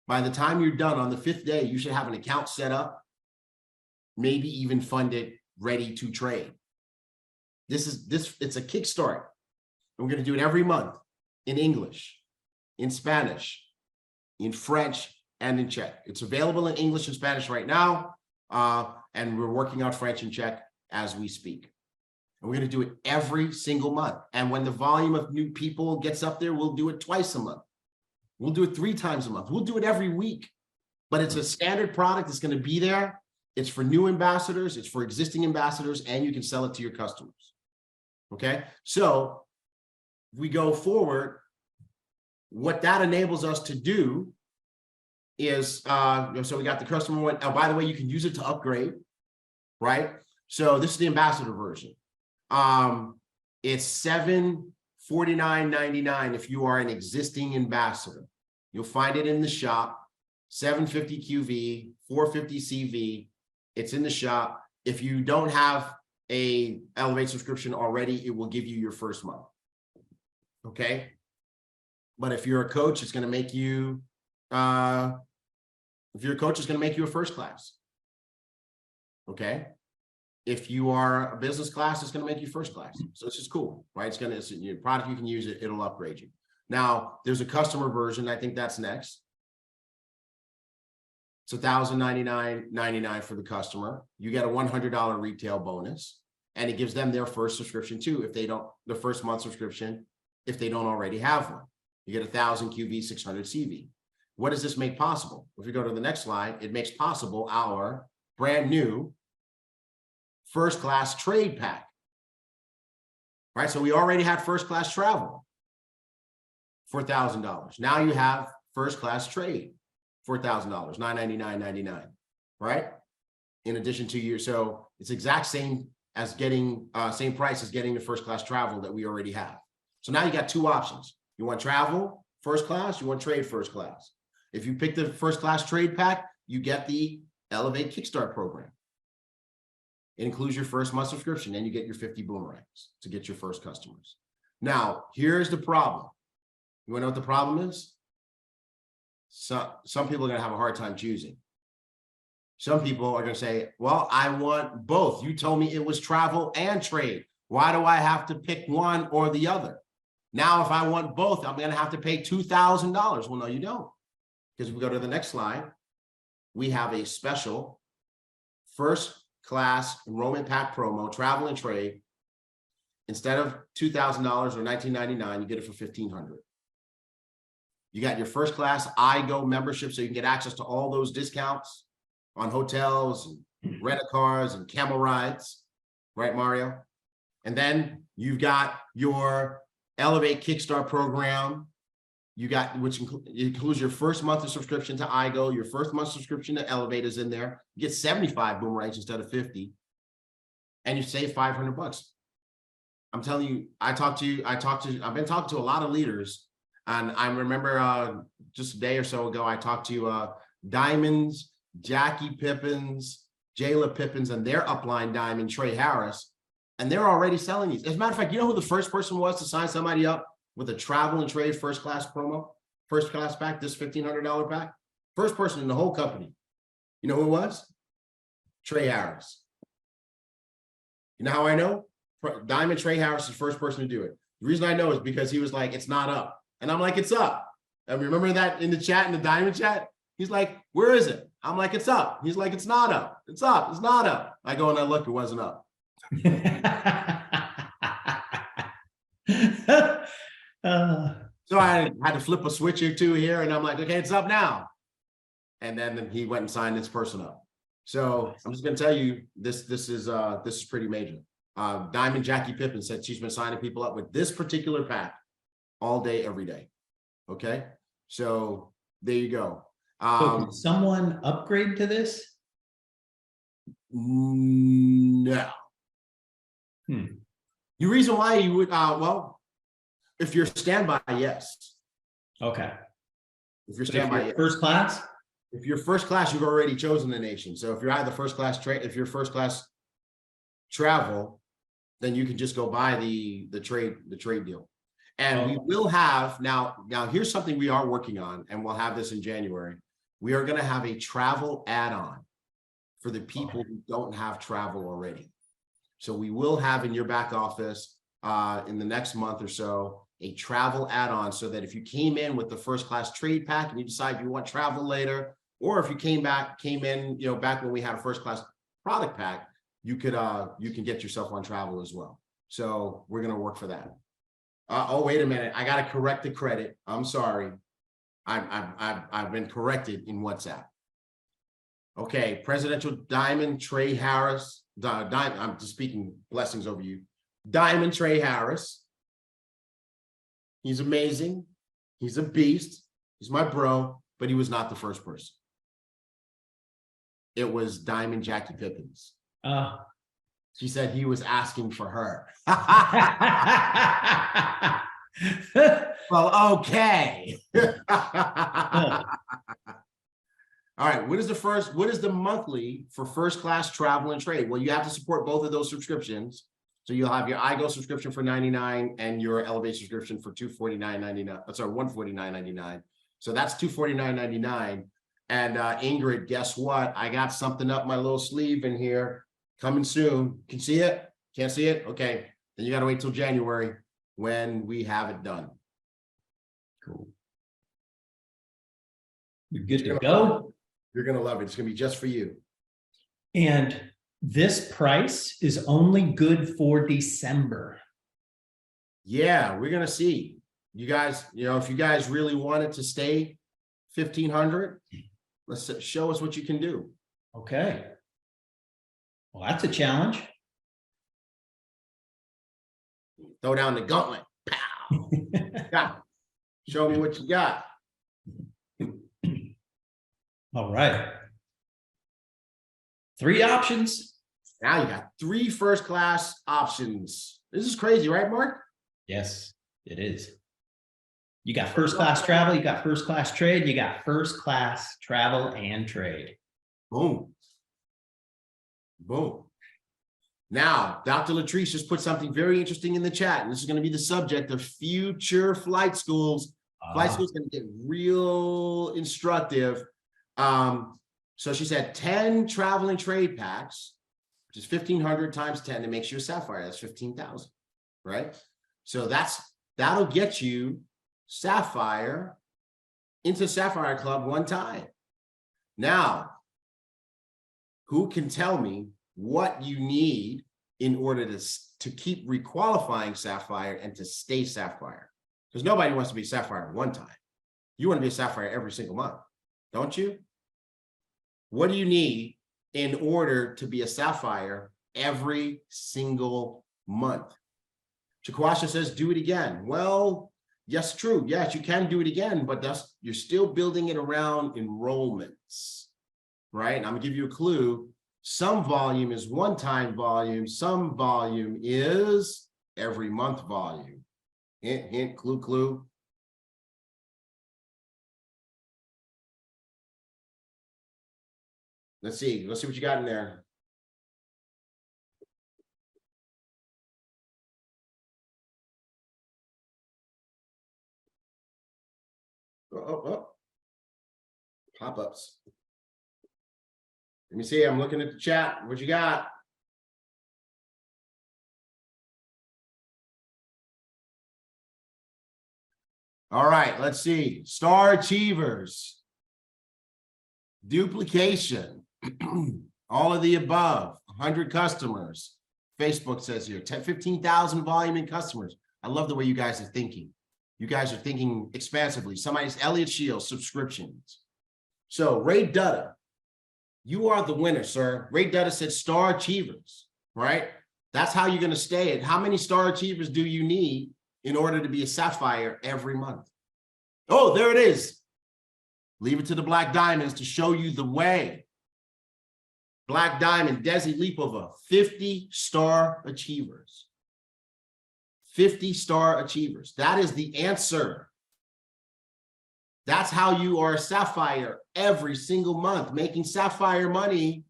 By the time you're done on the 5th day, you should have an account set up, maybe even funded, ready to trade. It's a kickstart. We're going to do it every month in English, in Spanish, in French, and in Czech. It's available in English and Spanish right now, and we're working on French and Czech as we speak. And we're going to do it every single month. And when the volume of new people gets up there, we'll do it twice a month. We'll do it 3 times a month. We'll do it every week. But it's a standard product. It's going to be there. It's for new ambassadors. It's for existing ambassadors, and you can sell it to your customers. Okay? So we go forward, what that enables us to do is, so we got the customer one. Oh, by the way, you can use it to upgrade, right? So this is the ambassador version. It's $749.99 if you are an existing ambassador. You'll find it in the shop, $750 QV, $450 CV. It's in the shop. If you don't have a Elevate subscription already, it will give you your first month. Okay. But if you're a coach, it's going to make you, a first class. Okay. If you are a business class, it's going to make you first class. So it's just cool, right? It's your product, you can use it, it'll upgrade you. Now there's a customer version. I think that's next. It's $1,099.99 for the customer. You get a $100 retail bonus, and it gives them their first subscription too. If they don't, the first month subscription, if they don't already have one, you get 1,000 QV, 600 CV. What does this make possible? If we go to the next slide, it makes possible our brand new first class trade pack, right? So we already had first class travel for $1,000. Now you have first class trade for $1,000, $999.99, right? In addition to your, so it's exact same as getting, same price as getting the first class travel that we already have. So now you got 2 options. You want travel first class, you want trade first class. If you pick the first class trade pack, you get the Elevate Kickstart program. It includes your first month subscription, and you get your 50 boomerangs to get your first customers. Now, here's the problem. You want to know what the problem is? Some people are going to have a hard time choosing. Some people are going to say, well, I want both. You told me it was travel and trade. Why do I have to pick one or the other? Now, if I want both, I'm going to have to pay $2,000. Well, no, you don't. Because if we go to the next slide, we have a special first class enrollment pack promo, travel and trade. Instead of $2,000 or $1,999, you get it for $1,500. You got your first class iGo membership, so you can get access to all those discounts on hotels and rent-a-cars and camel rides. right, Mario? And then you've got your Elevate Kickstart program. You got, which includes your first month of subscription to IGO, your first month subscription to Elevate is in there. You get 75 boomerangs instead of 50. And you save $500. I'm telling you, I've been talking to a lot of leaders, and I remember just a day or so ago, I talked to Diamonds, Jackie Pippins, Jayla Pippins, and their upline diamond, Trey Harris, and they're already selling these. As a matter of fact, you know who the first person was to sign somebody up with a travel and trade first class promo, first class pack, this $1,500 pack? First person in the whole company. You know who it was? Trey Harris. You know how I know? Diamond Trey Harris is the first person to do it. The reason I know is because he was like, it's not up. And I'm like, it's up. And remember that in the chat, in the Diamond chat? He's like, where is it? I'm like, it's up. He's like, it's not up. It's up. It's not up. I go and I look, it wasn't up. So I had to flip a switch or two here, and I'm like, okay, it's up now. And then he went and signed this person up. So I'm just going to tell you, this is pretty major. Diamond Jackie Pippin said she's been signing people up with this particular pack all day, every day. Okay, so there you go. So can someone upgrade to this? No. The reason why you would, well, if you're standby, yes. Okay. If you're standby, yes. First class? If you're first class, you've already chosen the nation. So if you're either first class trade, if you're first class travel, then you can just go buy the trade deal. And we will have now here's something we are working on, and we'll have this in January. We are going to have a travel add-on for the people who don't have travel already. So we will have in your back office in the next month or so a travel add-on, so that if you came in with the first class trade pack and you decide you want travel later, or if you came in, you know, back when we had a first class product pack, you can get yourself on travel as well. So we're going to work for that. Oh, wait a minute. I got to correct the credit. I'm sorry. I've been corrected in WhatsApp. Okay. Presidential Diamond Trey Harris. I'm just speaking blessings over you. Diamond Trey Harris. He's amazing. He's a beast. He's my bro, but he was not the first person. It was Diamond Jackie Pippins. She said he was asking for her. Well, okay. All right. What is the monthly for first class travel and trade? Well, you have to support both of those subscriptions. So you'll have your IGO subscription for $99 and your Elevate subscription for $249.99. Sorry, $149.99. So that's $249.99. And Ingrid, guess what? I got something up my little sleeve in here coming soon. Can see it? Can't see it? Okay. Then you got to wait till January when we have it done. Cool. You're good to go. You're going to love it. It's going to be just for you. And this price is only good for December. Yeah, we're going to see. You guys, you know, if you guys really want it to stay 1,500, let's show us what you can do. Okay. Well, that's a challenge. Throw down the gauntlet. Pow. Got it. Show me what you got. All right. 3 options. Now you got 3 first class options. This is crazy, right, Mark? Yes, it is. You got first class travel, you got first class trade, you got first class travel and trade. Boom. Boom. Now, Dr. Latrice just put something very interesting in the chat, and this is going to be the subject of future flight schools. Flight school is going to get real instructive. So she said 10 travel and trade packs, which is 1,500 times 10. It makes you a Sapphire. That's 15,000, right? So that'll get you Sapphire into Sapphire Club one time. Now, who can tell me what you need in order to keep requalifying Sapphire and to stay Sapphire? Because nobody wants to be Sapphire one time. You want to be a Sapphire every single month, don't you? What do you need in order to be a Sapphire every single month. Chikwasha says, do it again. Well, yes, true. Yes, you can do it again, but you're still building it around enrollments, right? And I'm gonna give you a clue. Some volume is one-time volume. Some volume is every month volume. Hint, hint, clue, clue. Let's see what you got in there. Oh. Pop-ups. Let me see, I'm looking at the chat. What you got? All right, let's see. Star achievers. Duplication. All of the above. 100 customers. Facebook says here, 15,000 volume in customers. I love the way you guys are thinking. You guys are thinking expansively. Somebody's Elliott Shields subscriptions. So Ray Dutta, you are the winner, sir. Ray Dutta said star achievers, right? That's how you're going to stay at. How many star achievers do you need in order to be a sapphire every month? Oh, there it is. Leave it to the Black Diamonds to show you the way. Black Diamond, Desi Lipova, 50 star achievers. 50 star achievers. That is the answer. That's how you are a sapphire every single month, making sapphire money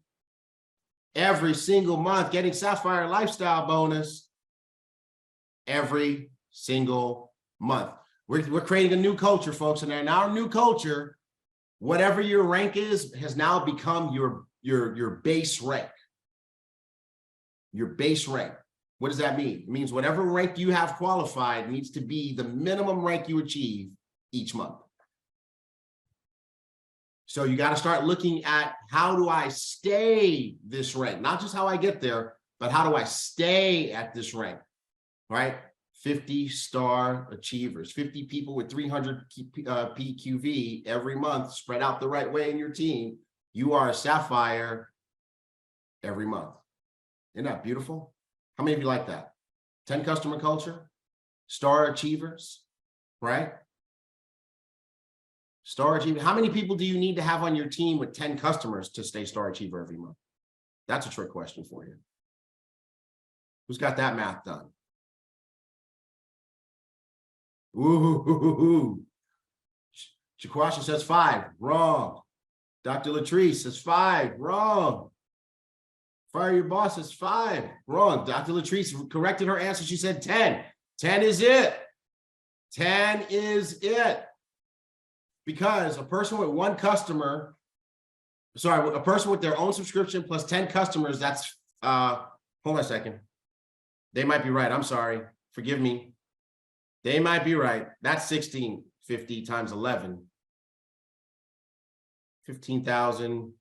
every single month, getting sapphire lifestyle bonus every single month. We're creating a new culture, folks, and in our new culture, whatever your rank is has now become your base rank. Your base rank. What does that mean? It means whatever rank you have qualified needs to be the minimum rank you achieve each month. So you got to start looking at how do I stay this rank? Not just how I get there, but how do I stay at this rank, right? 50 star achievers, 50 people with 300 PQV every month spread out the right way in your team. You are a sapphire every month. Isn't that beautiful? How many of you like that? 10 customer culture, star achievers, right? Star achiever. How many people do you need to have on your team with 10 customers to stay star achiever every month? That's a trick question for you. Who's got that math done? Ooh. Chikwasha says 5. Wrong. Dr. Latrice says 5. Wrong. Fire Your Boss says 5. Wrong. Dr. Latrice corrected her answer. She said 10. 10 is it. 10 is it. Because a person with one customer, a person with their own subscription plus 10 customers, that's, hold on a second. They might be right. I'm sorry. Forgive me. They might be right. That's 1650 times 11. 15,000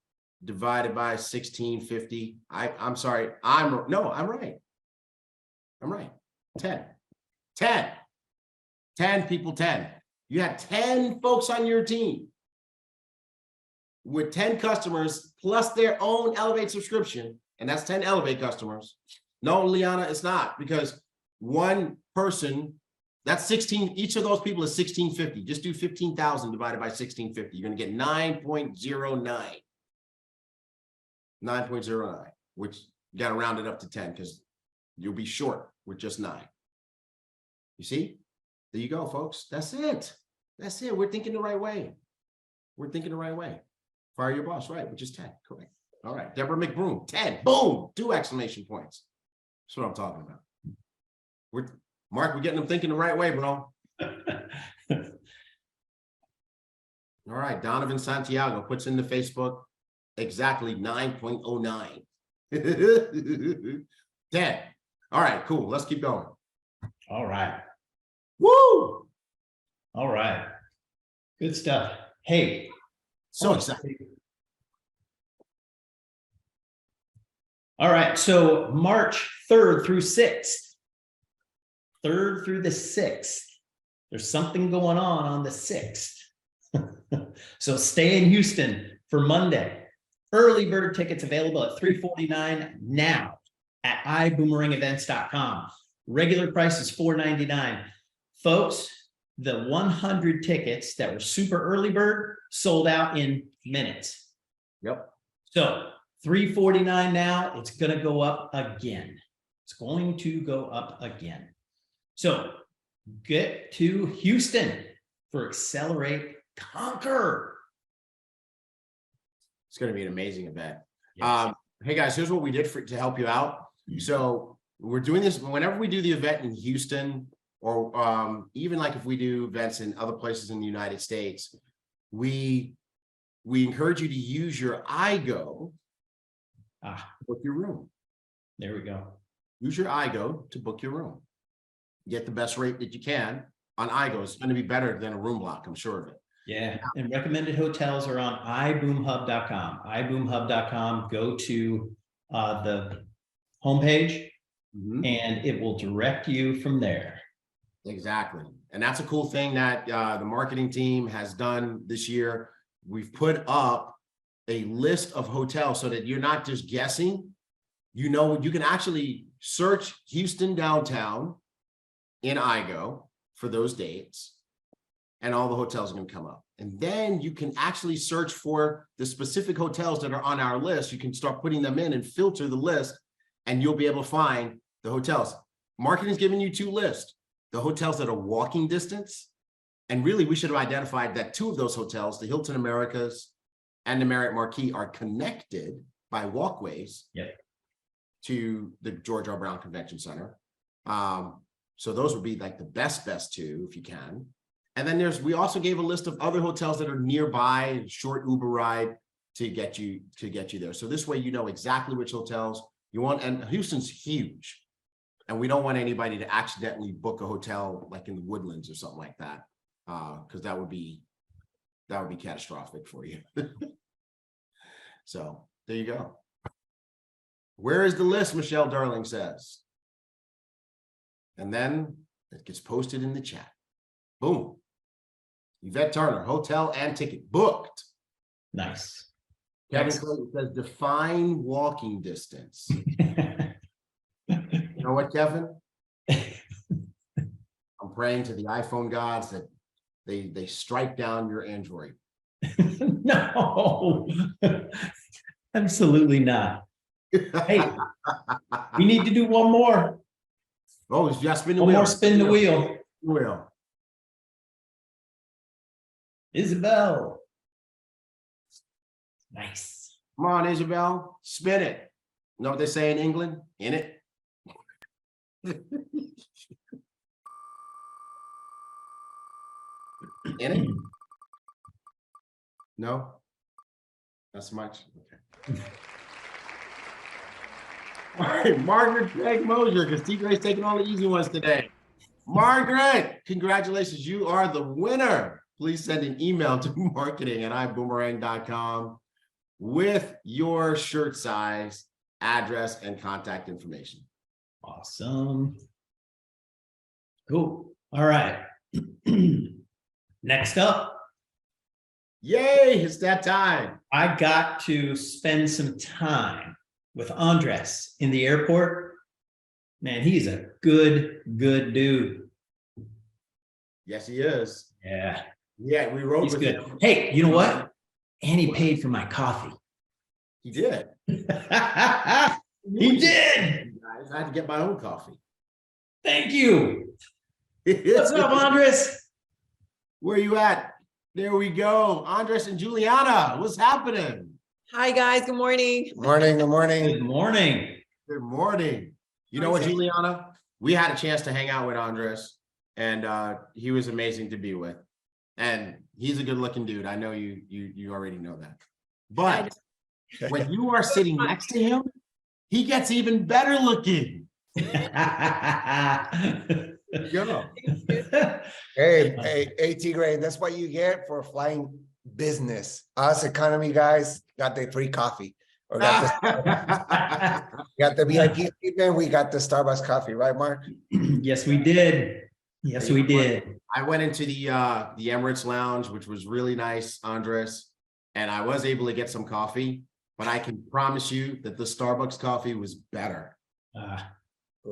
divided by 1650. I'm sorry. I'm right. I'm right. 10. 10 people, 10. You had 10 folks on your team with 10 customers plus their own Elevate subscription, and that's 10 Elevate customers. No, Liana, it's not, because one person, that's 16, each of those people is 1650. Just do 15,000 divided by 1650. You're going to get 9.09. 9.09, which you got to round it up to 10 because you'll be short with just 9. You see? There you go, folks. That's it. That's it. We're thinking the right way. We're thinking the right way. Fire Your Boss, right, which is 10. Correct. All right. Deborah McBroom, 10. Boom. 2 exclamation points. That's what I'm talking about. Mark, we're getting them thinking the right way, bro. All right. Donovan Santiago puts in the Facebook exactly 9.09. 10. All right, cool. Let's keep going. All right. Woo! All right. Good stuff. Hey. So excited. All right. So March 3rd through 6th. 3rd through the 6th. There's something going on the 6th. So stay in Houston for Monday. Early bird tickets available at $349 now. at iboomerangevents.com. Regular price is $4.99. Folks, the 100 tickets that were super early bird sold out in minutes. Yep. So $349 now, it's going to go up again. It's going to go up again. So get to Houston for Accelerate Conquer. It's going to be an amazing event. Yes. Hey guys, here's what we did to help you out. So we're doing this whenever we do the event in Houston, or even like if we do events in other places in the United States, we encourage you to use your iGo to book your room. There we go. Use your iGo to book your room. Get the best rate that you can on iGo. It's going to be better than a room block, I'm sure of it. Yeah, and recommended hotels are on iboomhub.com. iboomhub.com. Go to the homepage, and it will direct you from there. Exactly. And that's a cool thing that the marketing team has done this year. We've put up a list of hotels so that you're not just guessing. You know, you can actually search Houston downtown in iGo for those dates, and all the hotels are going to come up. And then you can actually search for the specific hotels that are on our list. You can start putting them in and filter the list, and you'll be able to find the hotels. Marketing is giving you two lists: the hotels that are walking distance. And really, we should have identified that two of those hotels, the Hilton Americas and the Marriott Marquis, are connected by walkways to the George R. Brown Convention Center. So those would be like the best two, if you can. And then we also gave a list of other hotels that are nearby, short Uber ride to get you there. So this way, you know exactly which hotels you want. And Houston's huge, and we don't want anybody to accidentally book a hotel like in the Woodlands or something like that, because that would be catastrophic for you. So there you go. Where is the list? Michelle Darling says. And then it gets posted in the chat. Boom. Yvette Turner, hotel and ticket booked. Nice. Kevin Clayton says, define walking distance. You know what, Kevin? I'm praying to the iPhone gods that they strike down your Android. No, absolutely not. Hey, we need to do one more. Oh, it's just spin the One wheel. more spin the wheel. Wheel. Isabel. Nice. Come on, Isabel, spin it. You know what they say in England? In it. In it? No? That's much? Okay. All right, Margaret Craig Mosier, because T. Gray's taking all the easy ones today. Margaret, congratulations. You are the winner. Please send an email to marketing@iboomerang.com with your shirt size, address, and contact information. Awesome. Cool. All right. Next up, Yay, it's that time. I got to spend some time with Andrés in the airport. Man, he's a good dude. Yes, he is. Yeah. Yeah, we rode He's with good. him. Hey, you know what? And he paid for my coffee. He did. He did. Guys, I had to get my own coffee. Thank you. What's up, Andrés? Where you at? There we go. Andrés and Juliana, what's happening? Hi, guys. Good morning. Morning, good morning. Good morning. Good morning. You know what, Juliana? We had a chance to hang out with Andrés, and he was amazing to be with. And he's a good-looking dude. I know you already know that. But when you are sitting next to him, he gets even better looking. Go. Hey, T-Gray, that's what you get for flying business. Us economy guys got the free coffee. Or got the VIP treatment, we got the Starbucks coffee, right, Mark? Yes, we did. Yes, we did. I went into the Emirates Lounge, which was really nice, Andrés, and I was able to get some coffee, but I can promise you that the Starbucks coffee was better.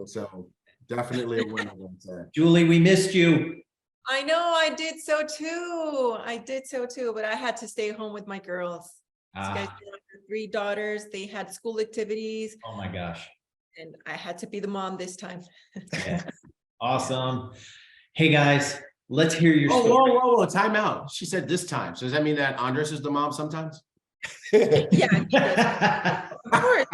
So definitely a winner. Julie, we missed you. I know, I did so too. But I had to stay home with my girls. So you guys, Ah, know, I have 3 daughters, they had school activities, oh my gosh. and I had to be the mom this time. Yeah. Awesome. Hey, guys, let's hear your Oh, story. whoa, time out. She said this time. So does that mean that Andres is the mom sometimes? Yeah, of course.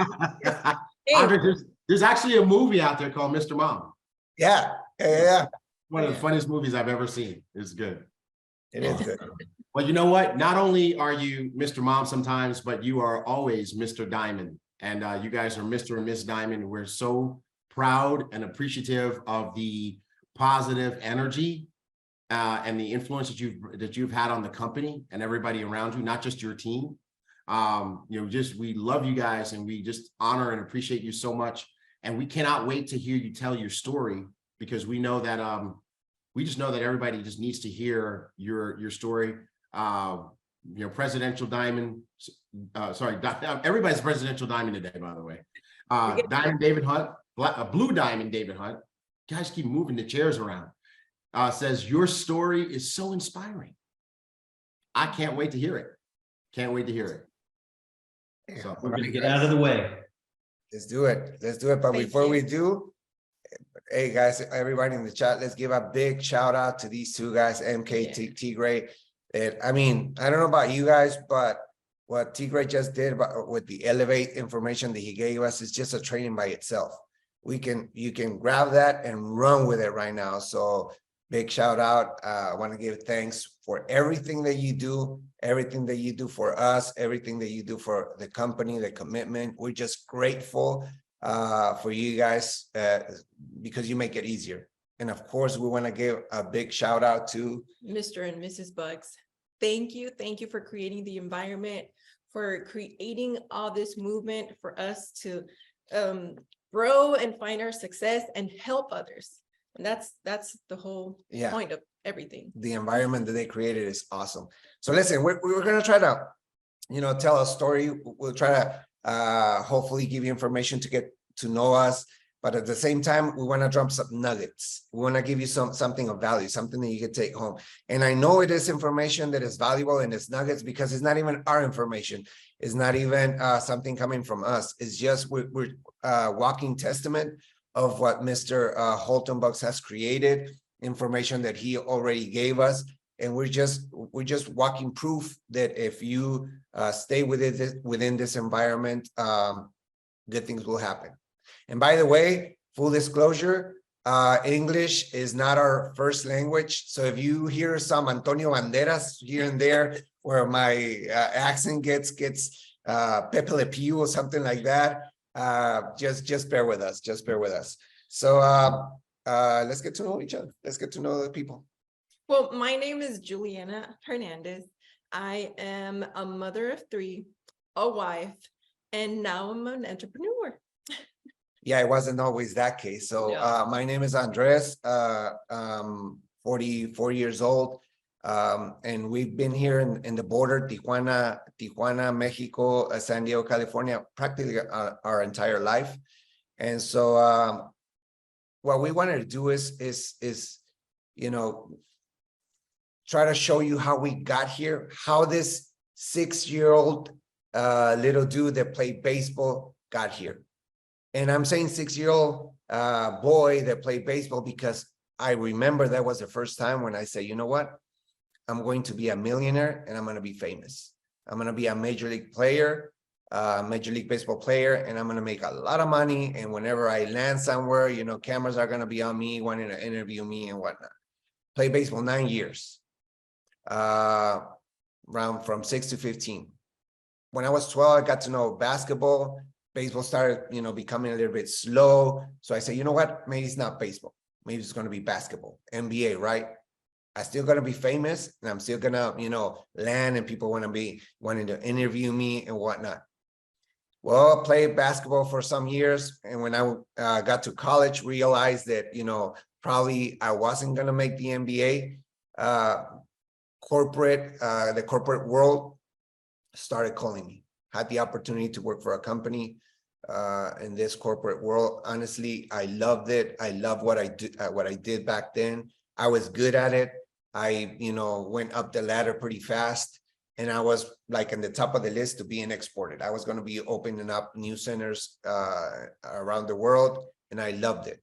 Hey, Andres, there's actually a movie out there called Mr. Mom. Yeah, yeah, One of the funniest movies I've ever seen. It's good. it is good. Well, you know what? Not only are you Mr. Mom sometimes, but you are always Mr. Diamond. And you guys are Mr. and Miss Diamond. We're so proud and appreciative of the positive energy and the influence that you've had on the company and everybody around you, not just your team. We love you guys, and we just honor and appreciate you so much. And we cannot wait to hear you tell your story, because we know that we just know that everybody just needs to hear your story. Presidential Diamond. Everybody's Presidential Diamond today, by the way. Diamond David Hunt, Blue Diamond David Hunt. Guys keep moving the chairs around. Says your story is so inspiring. I can't wait to hear it. Can't wait to hear it. So We're gonna get out of the way. Let's do it. But Thank before you. we do, hey guys, everybody in the chat, let's give a big shout out to these 2 guys, MK Tigray. I mean, I don't know about you guys, but what Tigray just did with the Elevate information that he gave us is just a training by itself. You can grab that and run with it right now. So big shout out. I want to give thanks for everything that you do for us, everything that you do for the company, the commitment. We're just grateful for you guys because you make it easier. And of course, we want to give a big shout out to Mr. and Mrs. Bugs. Thank you for creating the environment, for creating all this movement for us to grow and find our success and help others. And that's the whole point of everything. the environment that they created is awesome. So listen, we're going to try to, tell a story. We'll try to hopefully give you information to get to know us. But at the same time, we want to drop some nuggets. We want to give you something of value, something that you can take home. And I know it is information that is valuable and it's nuggets because it's not even our information. It's not even something coming from us. It's just we're walking testament of what Mr. Holton Bucks has created, information that he already gave us. And we're just walking proof that if you stay within this environment, good things will happen. And by the way, full disclosure, English is not our first language. So if you hear some Antonio Banderas here and there, where my accent gets Pepe Le Pew or something like that, just bear with us. Just bear with us. So let's get to know each other. Let's get to know the people. Well, my name is Juliana Hernández. I am a mother of 3, a wife, and now I'm an entrepreneur. Yeah, it wasn't always that case. So my name is Andrés, 44 years old. And we've been here in the border, Tijuana, Mexico, San Diego, California, practically our entire life. And so what we wanted to do is try to show you how we got here, how this 6-year-old little dude that played baseball got here. And I'm saying 6-year-old boy that played baseball because I remember that was the first time when I said, you know what? I'm going to be a millionaire and I'm going to be famous. I'm going to be a major league player, major league baseball player, and I'm going to make a lot of money. And whenever I land somewhere, cameras are going to be on me, wanting to interview me and whatnot. Play baseball 9 years, around from 6 to 15. When I was 12, I got to know basketball. Baseball started, becoming a little bit slow. So I said, you know what? Maybe it's not baseball. Maybe it's going to be basketball, NBA, right? I'm still going to be famous and I'm still going to, land and people wanting to interview me and whatnot. Well, I played basketball for some years. And when I got to college, realized that, probably I wasn't going to make the NBA. The corporate world started calling me. Had the opportunity to work for a company in this corporate world. Honestly, I loved it. I love what I did back then. I was good at it. I, went up the ladder pretty fast, and I was like in the top of the list to being exported. I was going to be opening up new centers around the world, and I loved it.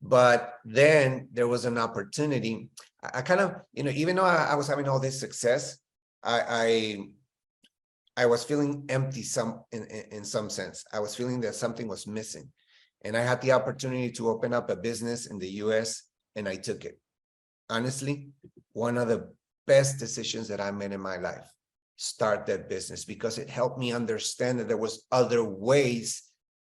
But then there was an opportunity. I kind of, even though I was having all this success, I was feeling empty in some sense. I was feeling that something was missing. And I had the opportunity to open up a business in the US, and I took it. Honestly, one of the best decisions that I made in my life, start that business, because it helped me understand that there was other ways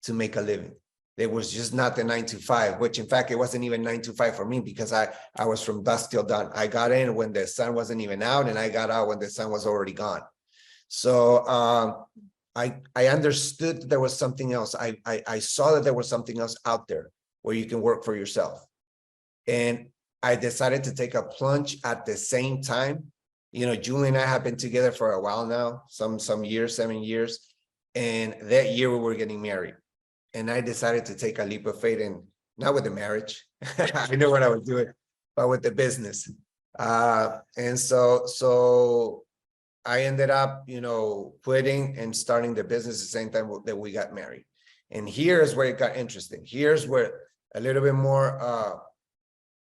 to make a living. There was just not the 9 to 5, which in fact, it wasn't even 9 to 5 for me, because I was from dusk till dawn. I got in when the sun wasn't even out, and I got out when the sun was already gone. So I understood that there was something else. I saw that there was something else out there where you can work for yourself. And I decided to take a plunge at the same time. Julie and I have been together for a while now, some years, 7 years. And that year we were getting married. And I decided to take a leap of faith, and not with the marriage. I knew what I was doing, but with the business. And so I ended up, quitting and starting the business the same time that we got married. And here's where it got interesting. Here's where a little bit more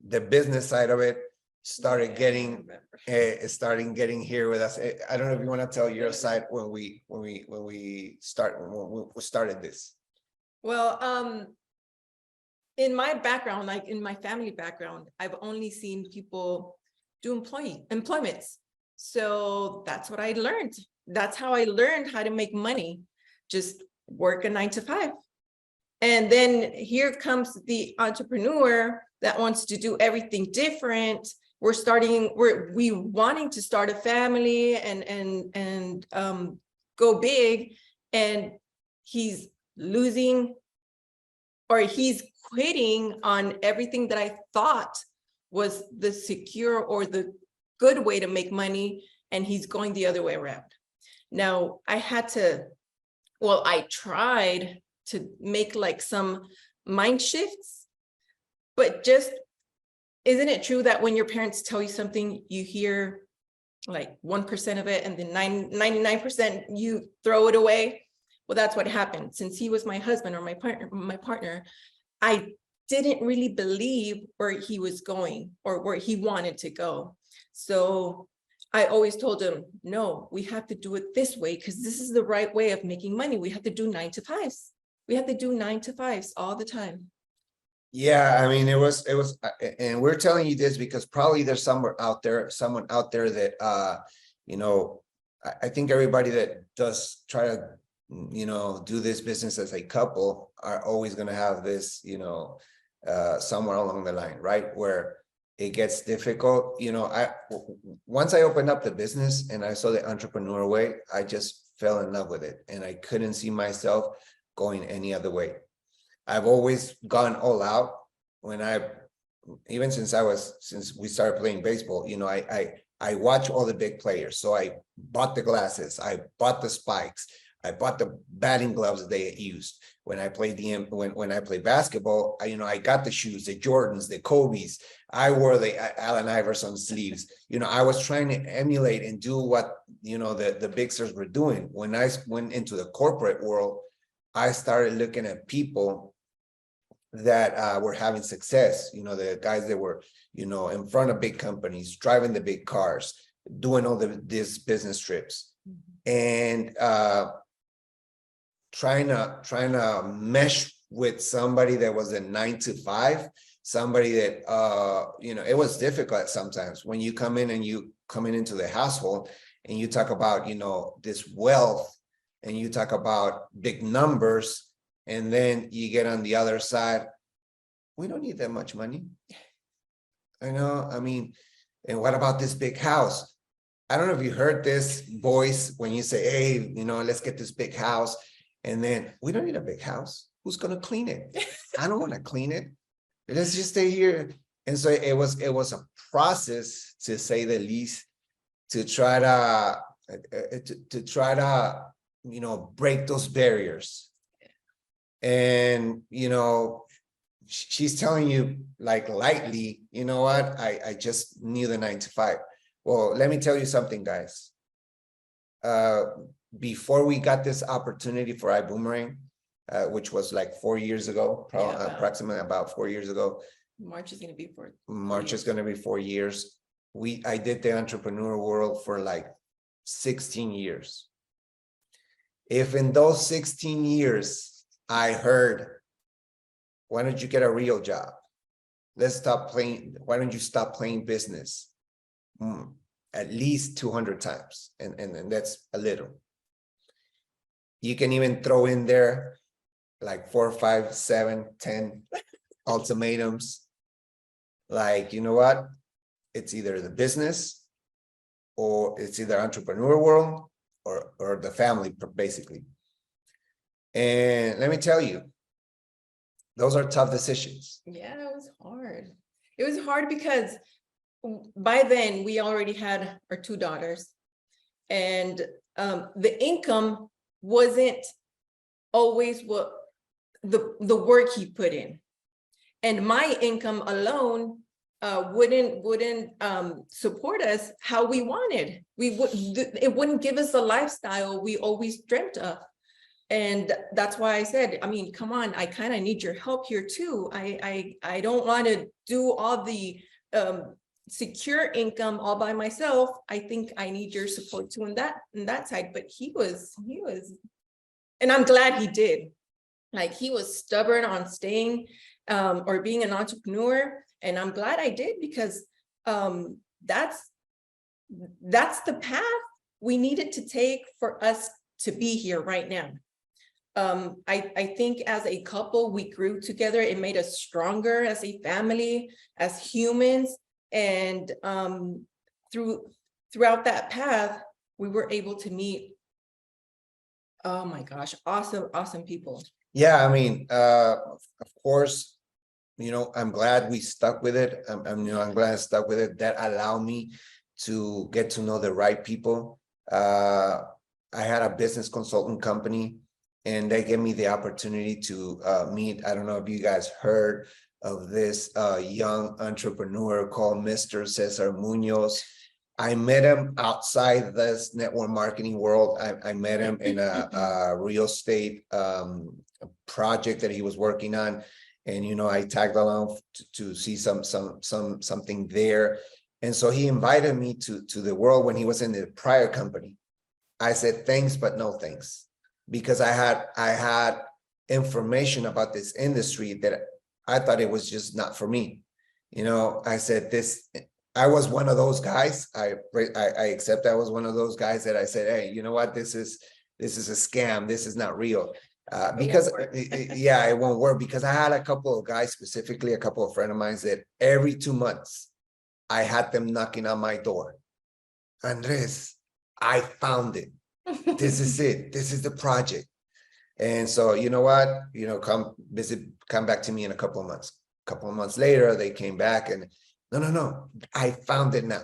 the business side of it started getting here with us. I don't know if you want to tell your side when we started this. Well, in my background, like in my family background, I've only seen people do employments. So that's what I learned. That's how I learned how to make money. Just work a 9 to 5. And then here comes the entrepreneur that wants to do everything different. We wanting to start a family and go big, and he's losing, or he's quitting on everything that I thought was the secure or the good way to make money, and he's going the other way around. Now I tried to make like some mind shifts, but just, isn't it true that when your parents tell you something, you hear like 1% of it, and then 99% you throw it away? Well, that's what happened. Since he was my husband or my partner, I didn't really believe where he was going or where he wanted to go. So I always told him, no, we have to do it this way, because this is the right way of making money. We have to do 9 to 5s. We have to do 9 to 5s all the time. Yeah, I mean, it was, and we're telling you this because probably there's someone out there that, I think everybody that does try to, do this business as a couple are always going to have this, somewhere along the line, right? Where it gets difficult. Once I opened up the business and I saw the entrepreneur way, I just fell in love with it, and I couldn't see myself going any other way. I've always gone all out even since we started playing baseball. I watch all the big players. So I bought the glasses, I bought the spikes, I bought the batting gloves that they used. When I played when I played basketball, I got the shoes, the Jordans, the Kobe's. I wore the Allen Iverson sleeves. I was trying to emulate and do what the big stars were doing. When I went into the corporate world, I started looking at people that were having success. The guys that were in front of big companies, driving the big cars, doing all these business trips, and trying to mesh with somebody that was a 9 to 5, somebody that it was difficult sometimes when you come in into the household and you talk about this wealth, and you talk about big numbers, and then you get on the other side, we don't need that much money. And what about this big house? I don't know if you heard this voice when you say, hey, let's get this big house. And then, we don't need a big house. Who's going to clean it? I don't want to clean it. Let's just stay here. And so it was a process, to say the least, to try to break those barriers. And, she's telling you like lightly, you know what, I just knew the 9 to 5. Well, let me tell you something, guys. Before we got this opportunity for Ibüümerang, which was like 4 years ago, approximately about 4 years ago. March is going to be 4. March is going to be 4 years. I did the entrepreneur world for like 16 years. If in those 16 years, I heard, why don't you get a real job? Let's stop playing. Why don't you stop playing business? At least 200 times. And that's a little. You can even throw in there like 4, 5, 7, 10 ultimatums. Like, you know what? It's either the business or it's either entrepreneur world or the family, basically. And let me tell you, those are tough decisions. Yeah, it was hard. It was hard because by then we already had our 2 daughters, and the income wasn't always what the work he put in, and my income alone wouldn't support us how we wanted. It wouldn't give us the lifestyle we always dreamt of. And that's why I said, I mean, come on, I kind of need your help here too. I don't want to do all the secure income all by myself. I think I need your support too in that side. But he was, and I'm glad he did. Like, he was stubborn on staying or being an entrepreneur. And I'm glad I did, because that's the path we needed to take for us to be here right now. I think as a couple, we grew together. It made us stronger as a family, as humans. And throughout that path, we were able to meet, oh my gosh, awesome people. Yeah, I mean, of course, I'm glad we stuck with it. I'm glad I stuck with it. That allowed me to get to know the right people. I had a business consultant company, and they gave me the opportunity to meet. I don't know if you guys heard of this young entrepreneur called Mr. Cesar Munoz. I met him outside this network marketing world. I met him in a real estate project that he was working on. And, I tagged along to see something there. And so he invited me to the world when he was in the prior company. I said, thanks, but no thanks. Because I had information about this industry that I thought it was just not for me. I said I was one of those guys. I accept I was one of those guys that I said, hey, you know what? This is a scam. This is not real. Because it won't work. Because I had a couple of guys, specifically a couple of friends of mine, that every 2 months I had them knocking on my door. Andrés, I found it. This is it. This is the project. And so, you know what? Come back to me in a couple of months. A couple of months later, they came back and no, I found it now.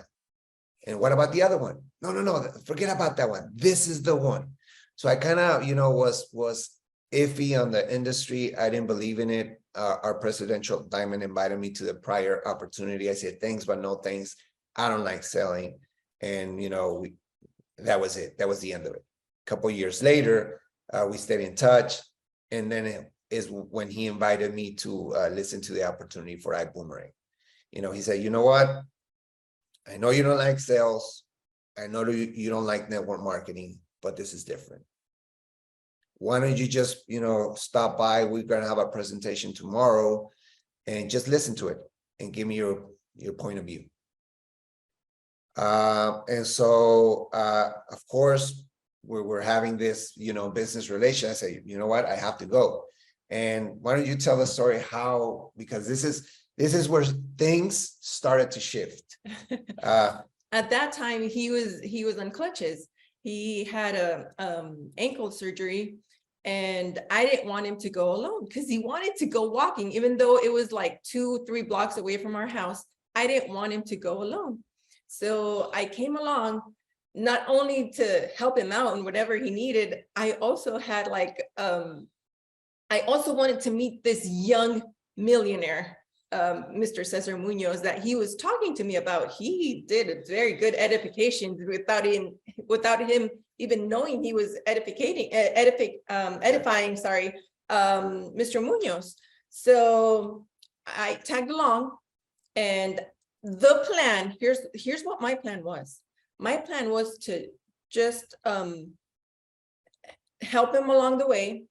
And what about the other one? No, forget about that one. This is the one. So I kind of, was iffy on the industry. I didn't believe in it. Our presidential diamond invited me to the prior opportunity. I said, thanks, but no thanks. I don't like selling. And, that was it. That was the end of it. A couple of years later, we stayed in touch. And then it is when he invited me to listen to the opportunity for Ibüümerang. He said, you know what? I know you don't like sales. I know you don't like network marketing, but this is different. Why don't you just, stop by? We're going to have a presentation tomorrow and just listen to it and give me your point of view. And so, of course, we're having this, business relation. I say, you know what? I have to go. And why don't you tell the story how, because this is where things started to shift. At that time, he was on crutches. He had a ankle surgery, and I didn't want him to go alone because he wanted to go walking, even though it was like 2-3 blocks away from our house. I didn't want him to go alone. So I came along not only to help him out and whatever he needed, I also had like, I also wanted to meet this young millionaire, Mr. Cesar Munoz, that he was talking to me about. He did a very good edification without him even knowing he was edifying, sorry, Mr. Munoz. So I tagged along, and the plan, here's what my plan was. My plan was to just help him along the way,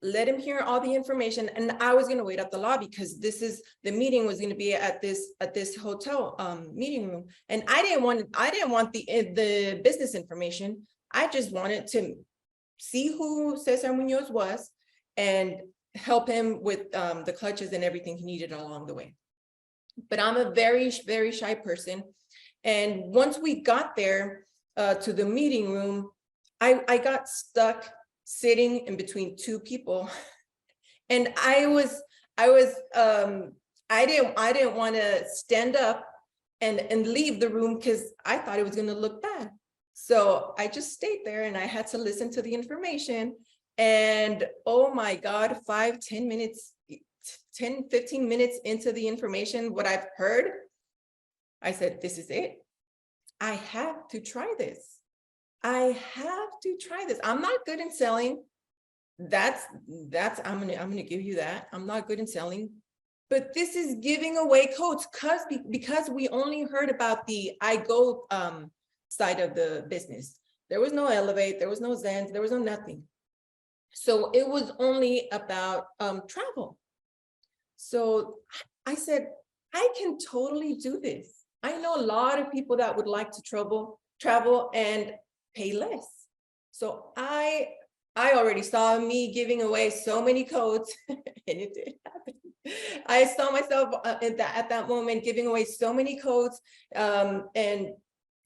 let him hear all the information, and I was going to wait at the lobby because the meeting was going to be at this hotel meeting room, and I didn't want the business information. I just wanted to see who Cesar Munoz was and help him with the clutches and everything he needed along the way. But I'm a very, very shy person, and once we got there to the meeting room, I got stuck sitting in between two people, and I didn't want to stand up and leave the room because I thought it was going to look bad. So I just stayed there, and I had to listen to the information. And oh my God, 5-10 minutes, 10-15 minutes into the information, what I've heard, I said, this is it. I have to try this. I have to try this. I'm not good in selling. I'm gonna give you that. I'm not good in selling, but this is giving away codes because we only heard about the I-Go side of the business. There was no Elevate, there was no Zen, there was no nothing. So it was only about travel. So I said, I can totally do this. I know a lot of people that would like to travel and pay less. So I already saw me giving away so many codes, and it did happen. I saw myself at that moment giving away so many codes and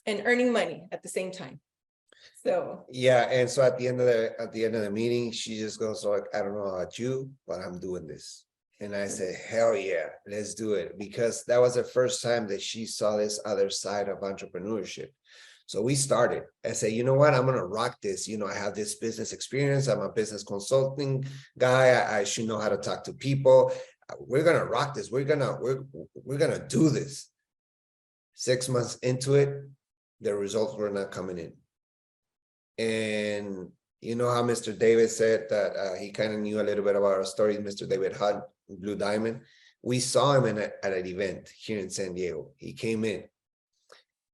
earning money at the same time. So yeah, and so at the end of the meeting, she just goes like, I don't know about you, but I'm doing this. And I said, hell yeah, let's do it, because that was the first time that she saw this other side of entrepreneurship. So we started. I said, you know what, I'm gonna rock this. You know, I have this business experience. I'm a business consulting guy. I should know how to talk to people. We're gonna rock this. We're gonna do this. 6 months into it, the results were not coming in. And you know how Mr. David said that he kind of knew a little bit about our story, Mr. David Hunt, Blue Diamond. We saw him at an event here in San Diego. He came in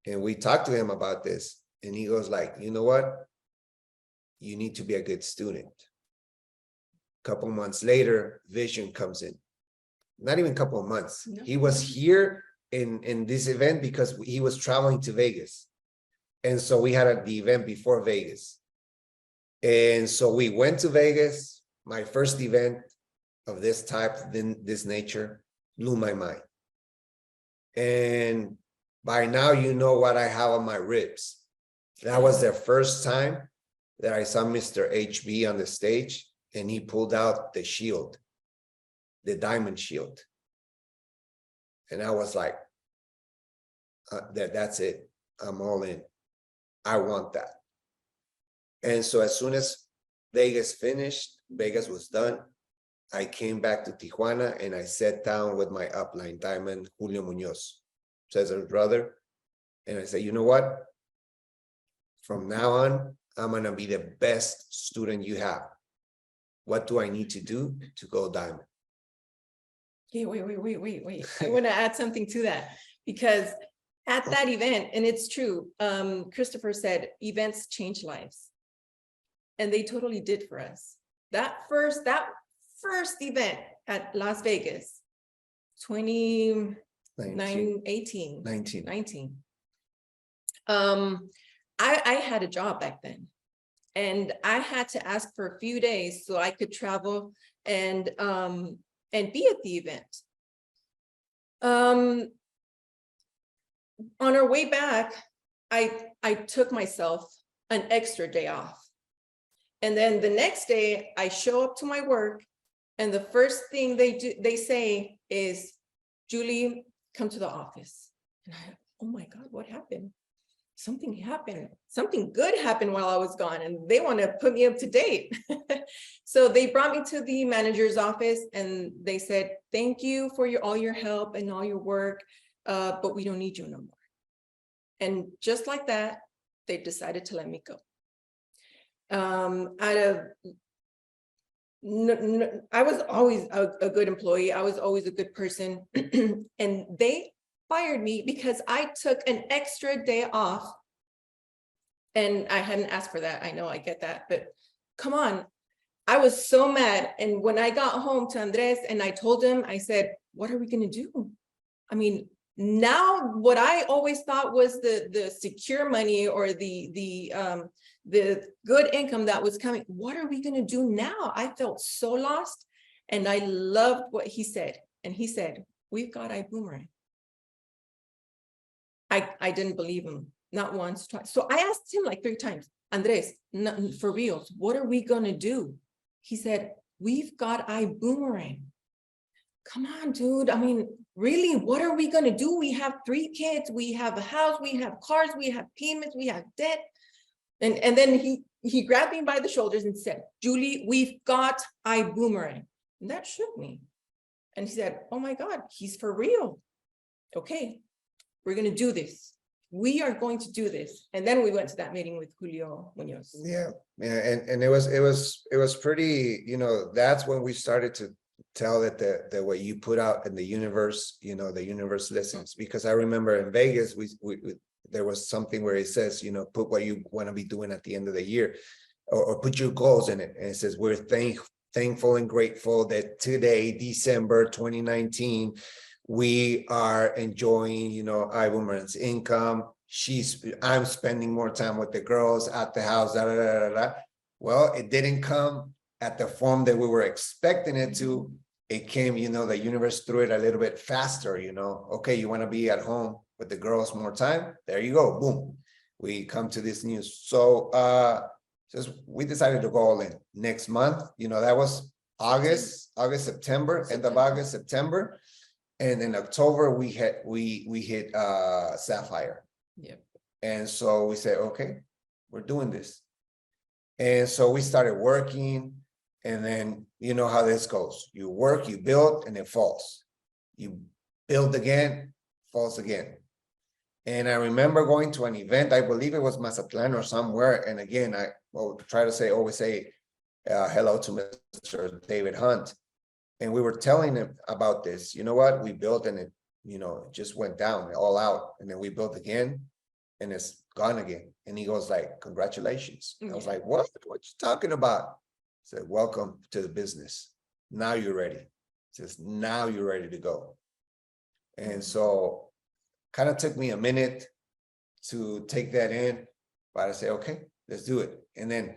and we talked to him about this. And he goes like, you know what? You need to be a good student. A couple months later, Vision comes in. Not even a couple of months. No. He was here in this event because he was traveling to Vegas. And so we had the event before Vegas. And so we went to Vegas. My first event of this type, this nature, blew my mind. And by now, you know what I have on my ribs. That was the first time that I saw Mr. HB on the stage, and he pulled out the shield, the diamond shield. And I was like, that's it. I'm all in. I want that. And so as soon as Vegas finished, Vegas was done, I came back to Tijuana and I sat down with my upline diamond, Julio Munoz, Cesar's brother. And I said, you know what? From now on, I'm going to be the best student you have. What do I need to do to go diamond? Okay, wait. I want to add something to that, because at that event, and it's true, Christopher said, events change lives. And they totally did for us. That first event at Las Vegas, 19. I had a job back then, and I had to ask for a few days so I could travel and be at the event. On our way back, I took myself an extra day off. And then the next day I show up to my work, and the first thing they say is, Julie, come to the office. And oh my God, what happened? something happened. Something good happened while I was gone, and they want to put me up to date. So they brought me to the manager's office and they said, thank you for all your help and all your work, but we don't need you no more. And just like that, they decided to let me go. I was always a good employee. I was always a good person. And they fired me because I took an extra day off. And I hadn't asked for that. I know, I get that, but come on. I was so mad. And when I got home to Andrés and I told him, I said, what are we going to do? I mean, now what I always thought was the secure money or the good income that was coming, what are we going to do now? I felt so lost. And I loved what he said. And he said, we've got Ibüümerang. I didn't believe him, not once, twice. So I asked him like 3 times, Andrés, for real, what are we going to do? He said, we've got Ibüümerang. Come on, dude. I mean, really, what are we going to do? We have 3 kids. We have a house. We have cars. We have payments. We have debt. And then he grabbed me by the shoulders and said, Julie, we've got Ibüümerang. And that shook me. And he said, oh my God, he's for real. Okay, we're going to do this. We are going to do this. And then we went to that meeting with Julio Munoz. Yeah, and it was pretty, that's when we started to tell that the what you put out in the universe, the universe listens. Because I remember in Vegas, we there was something where it says, put what you want to be doing at the end of the year, or put your goals in it. And it says, we're thankful and grateful that today, December 2019, we are enjoying, Ibüümerang's income. I'm spending more time with the girls at the house. Da, da, da, da, da. Well, it didn't come at the form that we were expecting it to. It came, the universe threw it a little bit faster, Okay, you want to be at home with the girls more time? There you go. Boom. We come to this news. So we decided to go all in next month. That was August, September, end of August, September. And in October, we hit Sapphire. Yep. And so we said, okay, we're doing this. And so we started working, and then you know how this goes. You work, you build, and it falls. You build again, falls again. And I remember going to an event, I believe it was Mazatlan or somewhere. And again, I will try to always say hello to Mr. David Hunt. And we were telling him about this. You know what? We built and it, it just went down, all out. And then we built again and it's gone again. And he goes like, congratulations. I was like, what you talking about? I said, welcome to the business. Now you're ready. He says, now you're ready to go. And so kind of took me a minute to take that in, but I said, okay, let's do it. And then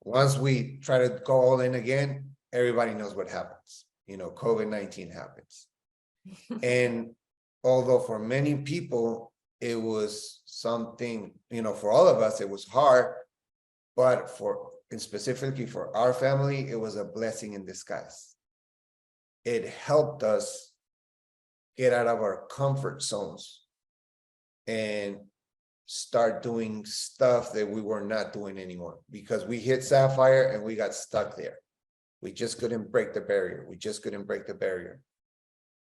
once we try to go all in again, everybody knows what happens. COVID-19 happens. And although for many people, it was something, for all of us, it was hard, but specifically for our family, it was a blessing in disguise. It helped us get out of our comfort zones and start doing stuff that we were not doing anymore, because we hit Sapphire and we got stuck there. We just couldn't break the barrier.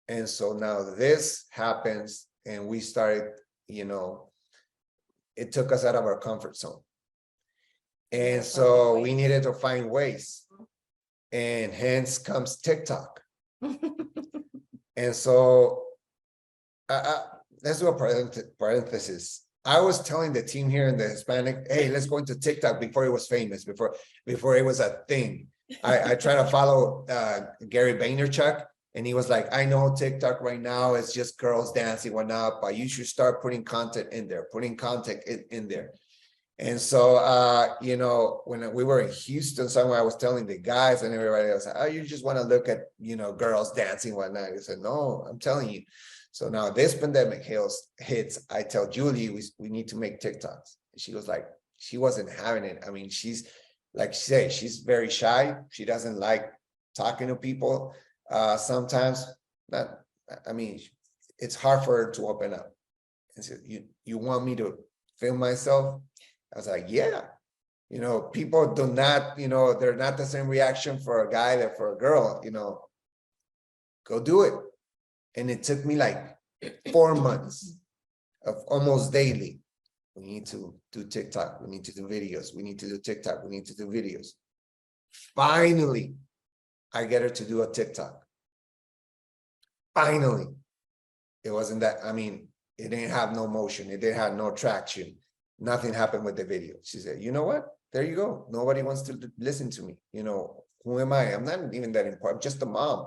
And so now this happens and we started, it took us out of our comfort zone. And so we needed to find ways, and hence comes TikTok. And so let's do a parenthesis. I was telling the team here in the Hispanic, hey, let's go into TikTok before it was famous, before it was a thing. I try to follow Gary Vaynerchuk, and he was like, I know TikTok right now is just girls dancing, whatnot, but you should start putting content in there, in there. And so, when we were in Houston somewhere, I was telling the guys and everybody else, oh, you just want to look at, girls dancing, whatnot. I said, no, I'm telling you. So now this pandemic hits, I tell Julie, we need to make TikToks. She was like, she wasn't having it. I mean, she's like she said, she's very shy. She doesn't like talking to people. Sometimes it's hard for her to open up. And so you want me to film myself. I was like, yeah, you know, people do not, you know, they're not the same reaction for a guy that for a girl, you know, go do it. And it took me like 4 months of almost daily. We need to do TikTok. We need to do videos. We need to do TikTok. We need to do videos. Finally, I get her to do a TikTok. Finally. It wasn't that, I mean, it didn't have no motion. It didn't have no traction. Nothing happened with the video. She said, you know what? There you go. Nobody wants to listen to me. You know, who am I? I'm not even that important. I'm just a mom.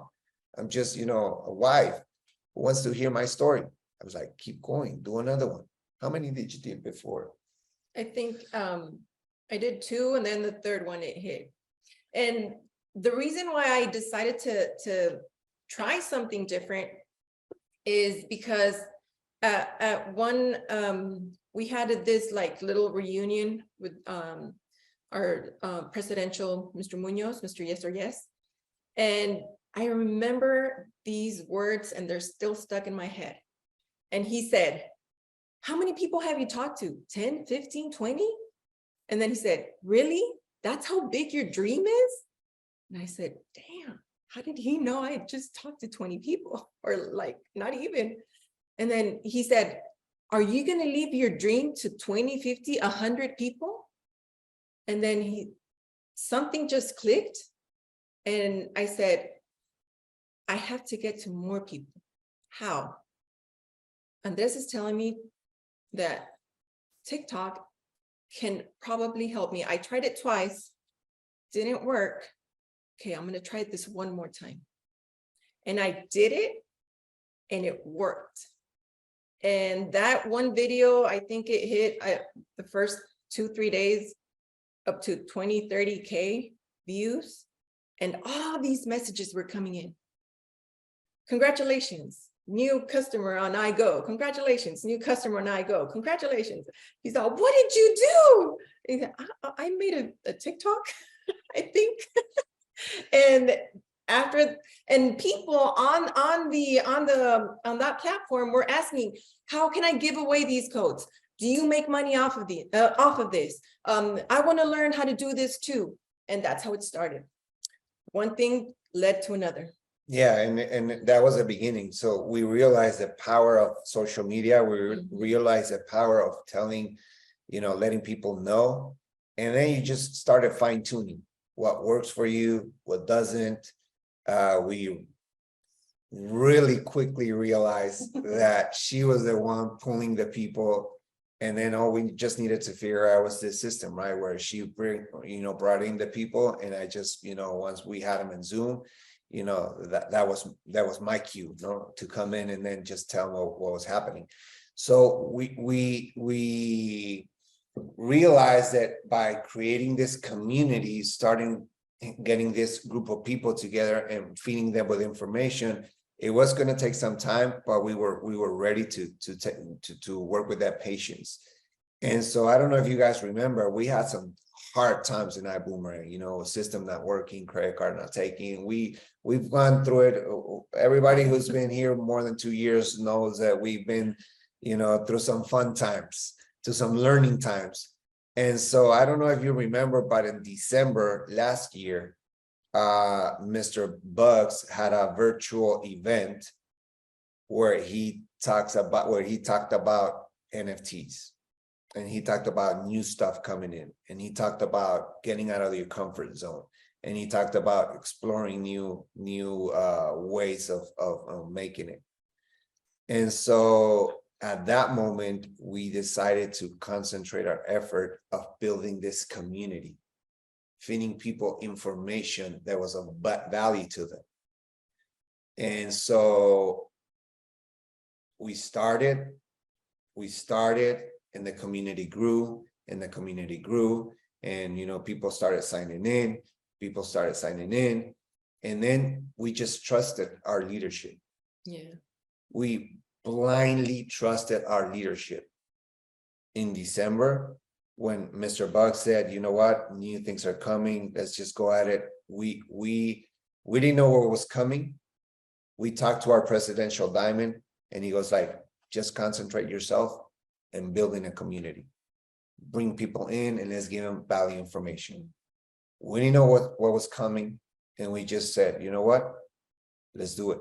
I'm just, you know, a wife who wants to hear my story. I was like, keep going, do another one. How many did you do before? I think I did 2, and then the third one it hit. And the reason why I decided to try something different is because at one we had this like little reunion with our presidential Mr. Munoz, Mr. Yes or Yes. And I remember these words and they're still stuck in my head. And he said, how many people have you talked to? 10, 15, 20? And then he said, really? That's how big your dream is? And I said, damn, how did he know I just talked to 20 people or like not even? And then he said, are you going to leave your dream to 20, 50, 100 people? And then something just clicked. And I said, I have to get to more people. How? Andrés is telling me that TikTok can probably help me. I tried it twice, didn't work. Okay, I'm going to try it this one more time. And I did it and it worked. And that one video, I think it hit the first 2-3 days up to 20, 30K views. And all these messages were coming in. Congratulations, new customer on iGo. Congratulations, new customer on iGo. Congratulations. He's all, what did you do? He said, I made a TikTok, I think. And people on that platform were asking, how can I give away these codes? Do you make money off of this? I want to learn how to do this too. And that's how it started. One thing led to another. Yeah, and that was the beginning. So we realized the power of social media. We realized the power of telling, you know, letting people know. And then you just started fine tuning what works for you, what doesn't. We really quickly realized that she was the one pulling the people. And then all we just needed to figure out was this system, right? Where she brought in the people. And I just, you know, once we had them in Zoom, you know, that was my cue, you know, to come in and then just tell them what was happening. So we realized that by creating this community, getting this group of people together and feeding them with information, it was going to take some time, but we were ready to work with that patience. And so I don't know if you guys remember, we had some hard times in Ibüümerang, you know, system not working, credit card not taking. We've gone through it. Everybody who's been here more than 2 years knows that we've been, you know, through some fun times, to some learning times. And so I don't know if you remember, but in December last year, Mr. Bugs had a virtual event where he talked about NFTs. And he talked about new stuff coming in, and he talked about getting out of your comfort zone, and he talked about exploring new ways of making it. And so at that moment, we decided to concentrate our effort of building this community, feeding people information that was of value to them. And so we started, and the community grew, and the community grew, and, you know, people started signing in, and then we just trusted our leadership. Yeah. We blindly trusted our leadership. In December, when Mr. Buck said, you know what, new things are coming, let's just go at it. We didn't know what was coming. We talked to our presidential diamond, and he goes like, just concentrate yourself and building a community. bring people in and let's give them value information. We didn't know what was coming, and we just said, you know what? Let's do it.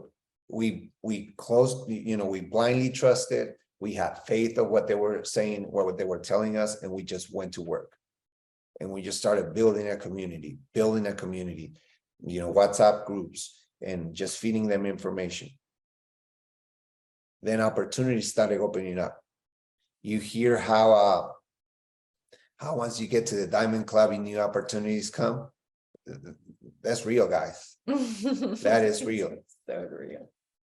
We closed, we blindly trusted. We had faith of what they were saying, what they were telling us, and we just went to work. And we just started building a community, WhatsApp groups, and just feeding them information. Then opportunities started opening up. You hear how once you get to the Diamond Club, new opportunities come. That's real, guys. That is real. So real.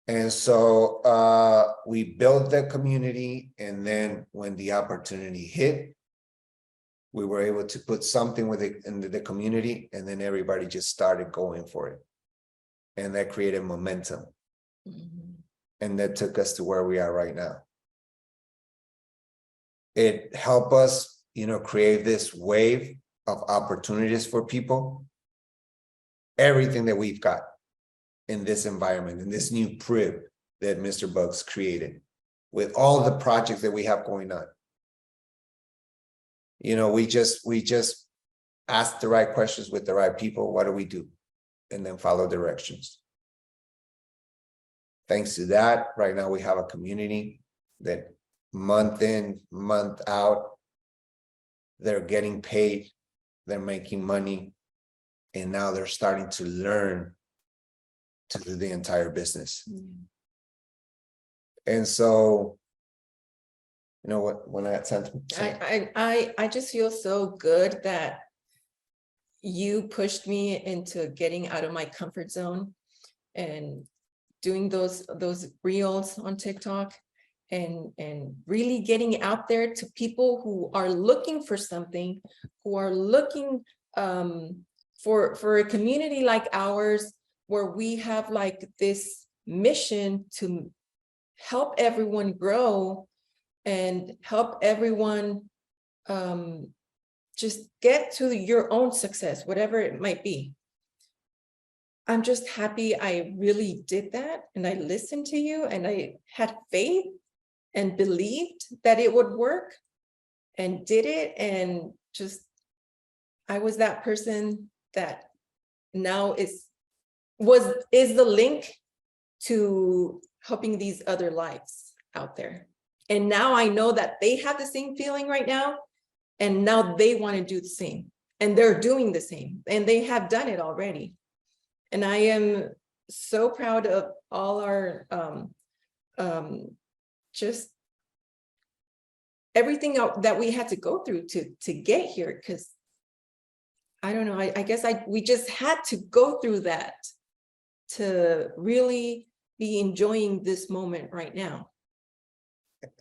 And so we built the community, and then when the opportunity hit, we were able to put something with it in the community, and then everybody just started going for it. And that created momentum. And that took us to where we are right now. It helped us, create this wave of opportunities for people. Everything that we've got in this environment, in this new PRIB that Mr. Bugs created, with all the projects that we have going on. We just ask the right questions with the right people. What do we do? And then follow directions. Thanks to that, right now we have a community that month in, month out, they're getting paid, they're making money, and now they're starting to learn to do the entire business. And so, when I had sentiment, I just feel so good that you pushed me into getting out of my comfort zone and doing those reels on TikTok and really getting out there to people who are looking for something, who are looking for a community like ours, where we have like this mission to help everyone grow and help everyone just get to your own success, whatever it might be. I'm just happy I really did that, and I listened to you, and I had faith and believed that it would work, and did it, and just I was that person that now is the link to helping these other lives out there. And now I know that they have the same feeling right now, and now they want to do the same, and they're doing the same, and they have done it already. And I am so proud of all our just everything that we had to go through to get here, because I don't know, I guess we just had to go through that to really be enjoying this moment right now.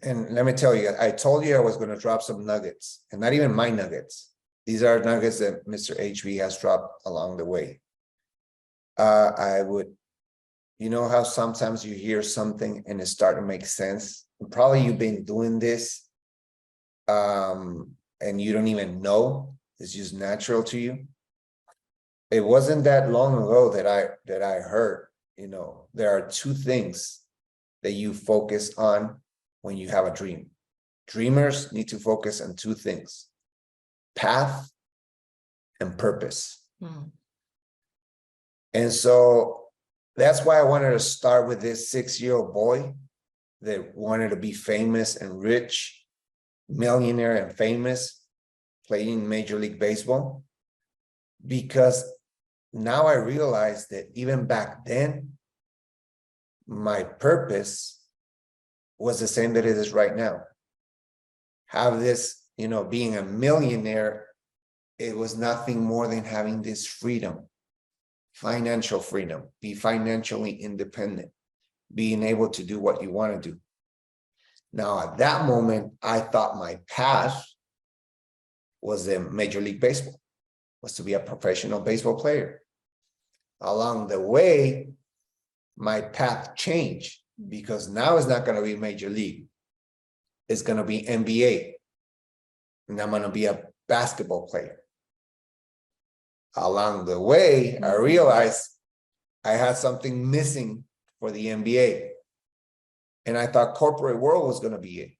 and let me tell you, I told you I was going to drop some nuggets, and not even my nuggets. These are nuggets that Mr. HB has dropped along the way. I would, how sometimes you hear something and it starts to make sense. And probably you've been doing this and you don't even know. It's just natural to you. It wasn't that long ago that I heard, there are two things that you focus on when you have a dream. Dreamers need to focus on two things: path and purpose. And so that's why I wanted to start with this 6-year-old boy that wanted to be famous and rich, millionaire and famous, playing Major League Baseball. Because now I realize that even back then, my purpose was the same that it is right now. Have this, being a millionaire, it was nothing more than having this freedom. Financial freedom, be financially independent, being able to do what you want to do. Now, at that moment, I thought my path was in Major League Baseball, was to be a professional baseball player. Along the way, my path changed, because now it's not going to be Major League. It's going to be NBA. And I'm going to be a basketball player. Along the way, I realized I had something missing for the NBA. And I thought corporate world was going to be it.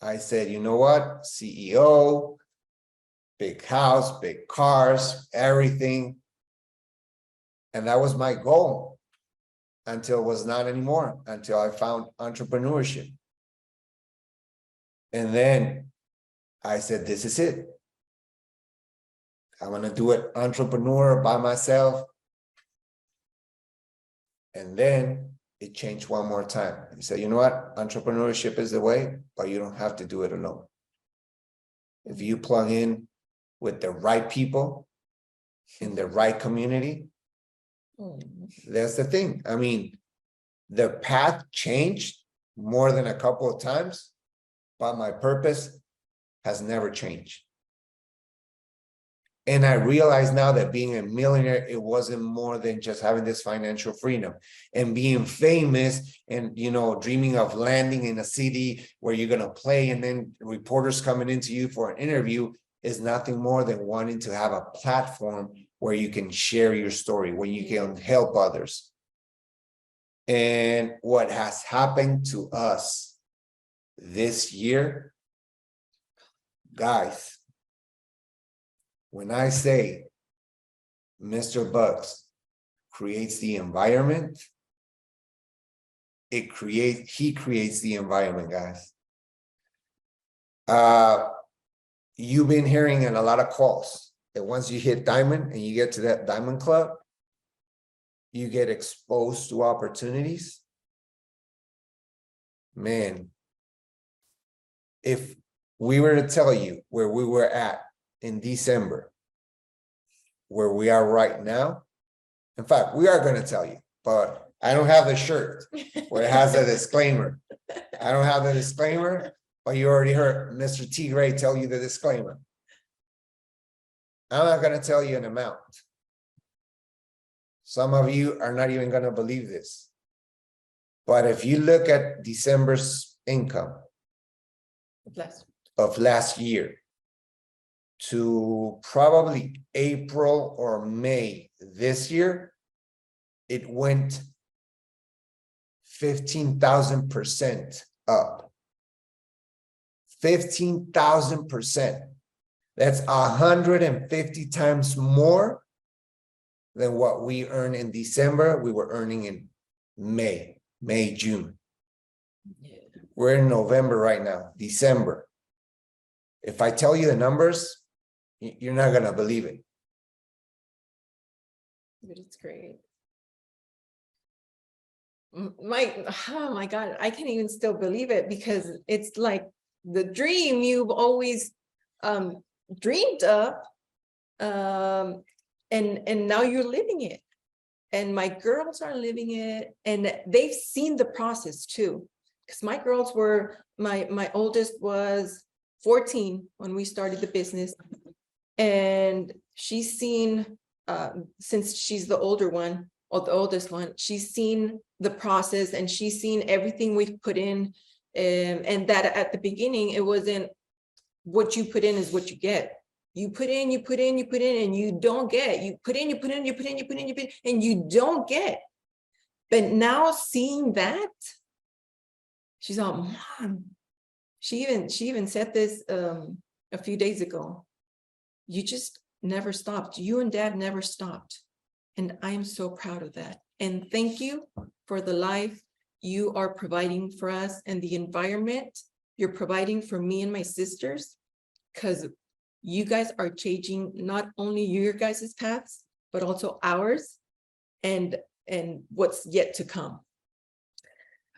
I said, you know what? CEO, big house, big cars, everything. And that was my goal until it was not anymore, until I found entrepreneurship. And then I said, this is it. I'm gonna do it entrepreneur by myself. And then it changed one more time. He said, you know what? Entrepreneurship is the way, but you don't have to do it alone. If you plug in with the right people in the right community, that's the thing. I mean, the path changed more than a couple of times, but my purpose has never changed. And I realize now that being a millionaire, it wasn't more than just having this financial freedom and being famous and, you know, dreaming of landing in a city where you're going to play and then reporters coming into you for an interview is nothing more than wanting to have a platform where you can share your story, where you can help others. And what has happened to us this year, guys, when I say Mr. Bucks creates the environment, he creates the environment, guys. You've been hearing in a lot of calls that once you hit diamond and you get to that diamond club, you get exposed to opportunities. Man, if we were to tell you where we were at in December, where we are right now, in fact, we are going to tell you, but I don't have the shirt where it has a disclaimer. I don't have the disclaimer, but you already heard Mr. T. Gray tell you the disclaimer. I'm not going to tell you an amount. Some of you are not even going to believe this. But if you look at December's income of last year to probably April or May this year, it went 15,000% up. 15,000%. That's 150 times more than what we earned in December. We were earning in May, June. We're in November right now, December. If I tell you the numbers, you're not going to believe it. But it's great. Oh my God, I can't even still believe it because it's like the dream you've always dreamed of. And now you're living it. And my girls are living it and they've seen the process too. Because my girls were, my oldest was 14 when we started the business. And she's seen, since she's the older one, or the oldest one, she's seen the process and she's seen everything we've put in. And that at the beginning, it wasn't what you put in is what you get. You put in, and you don't get. You put in, and you don't get. But now seeing that, she's like, Mom, she even said this a few days ago. You just never stopped. You and Dad never stopped. And I am so proud of that. And thank you for the life you are providing for us and the environment you're providing for me and my sisters, because you guys are changing not only your guys' paths, but also ours and what's yet to come.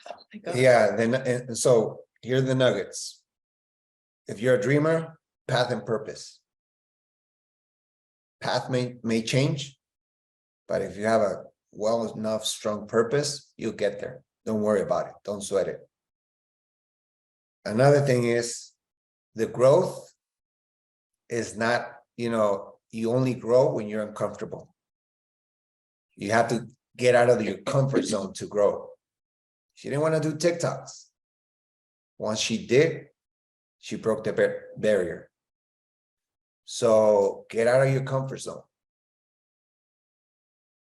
Oh my God. Yeah, then and so here are the nuggets. If you're a dreamer, path and purpose. Path may change, but if you have a well enough strong purpose, you'll get there. Don't worry about it. Don't sweat it. Another thing is the growth is not, you only grow when you're uncomfortable. You have to get out of your comfort zone to grow. She didn't want to do TikToks. Once she did, she broke the barrier. So get out of your comfort zone.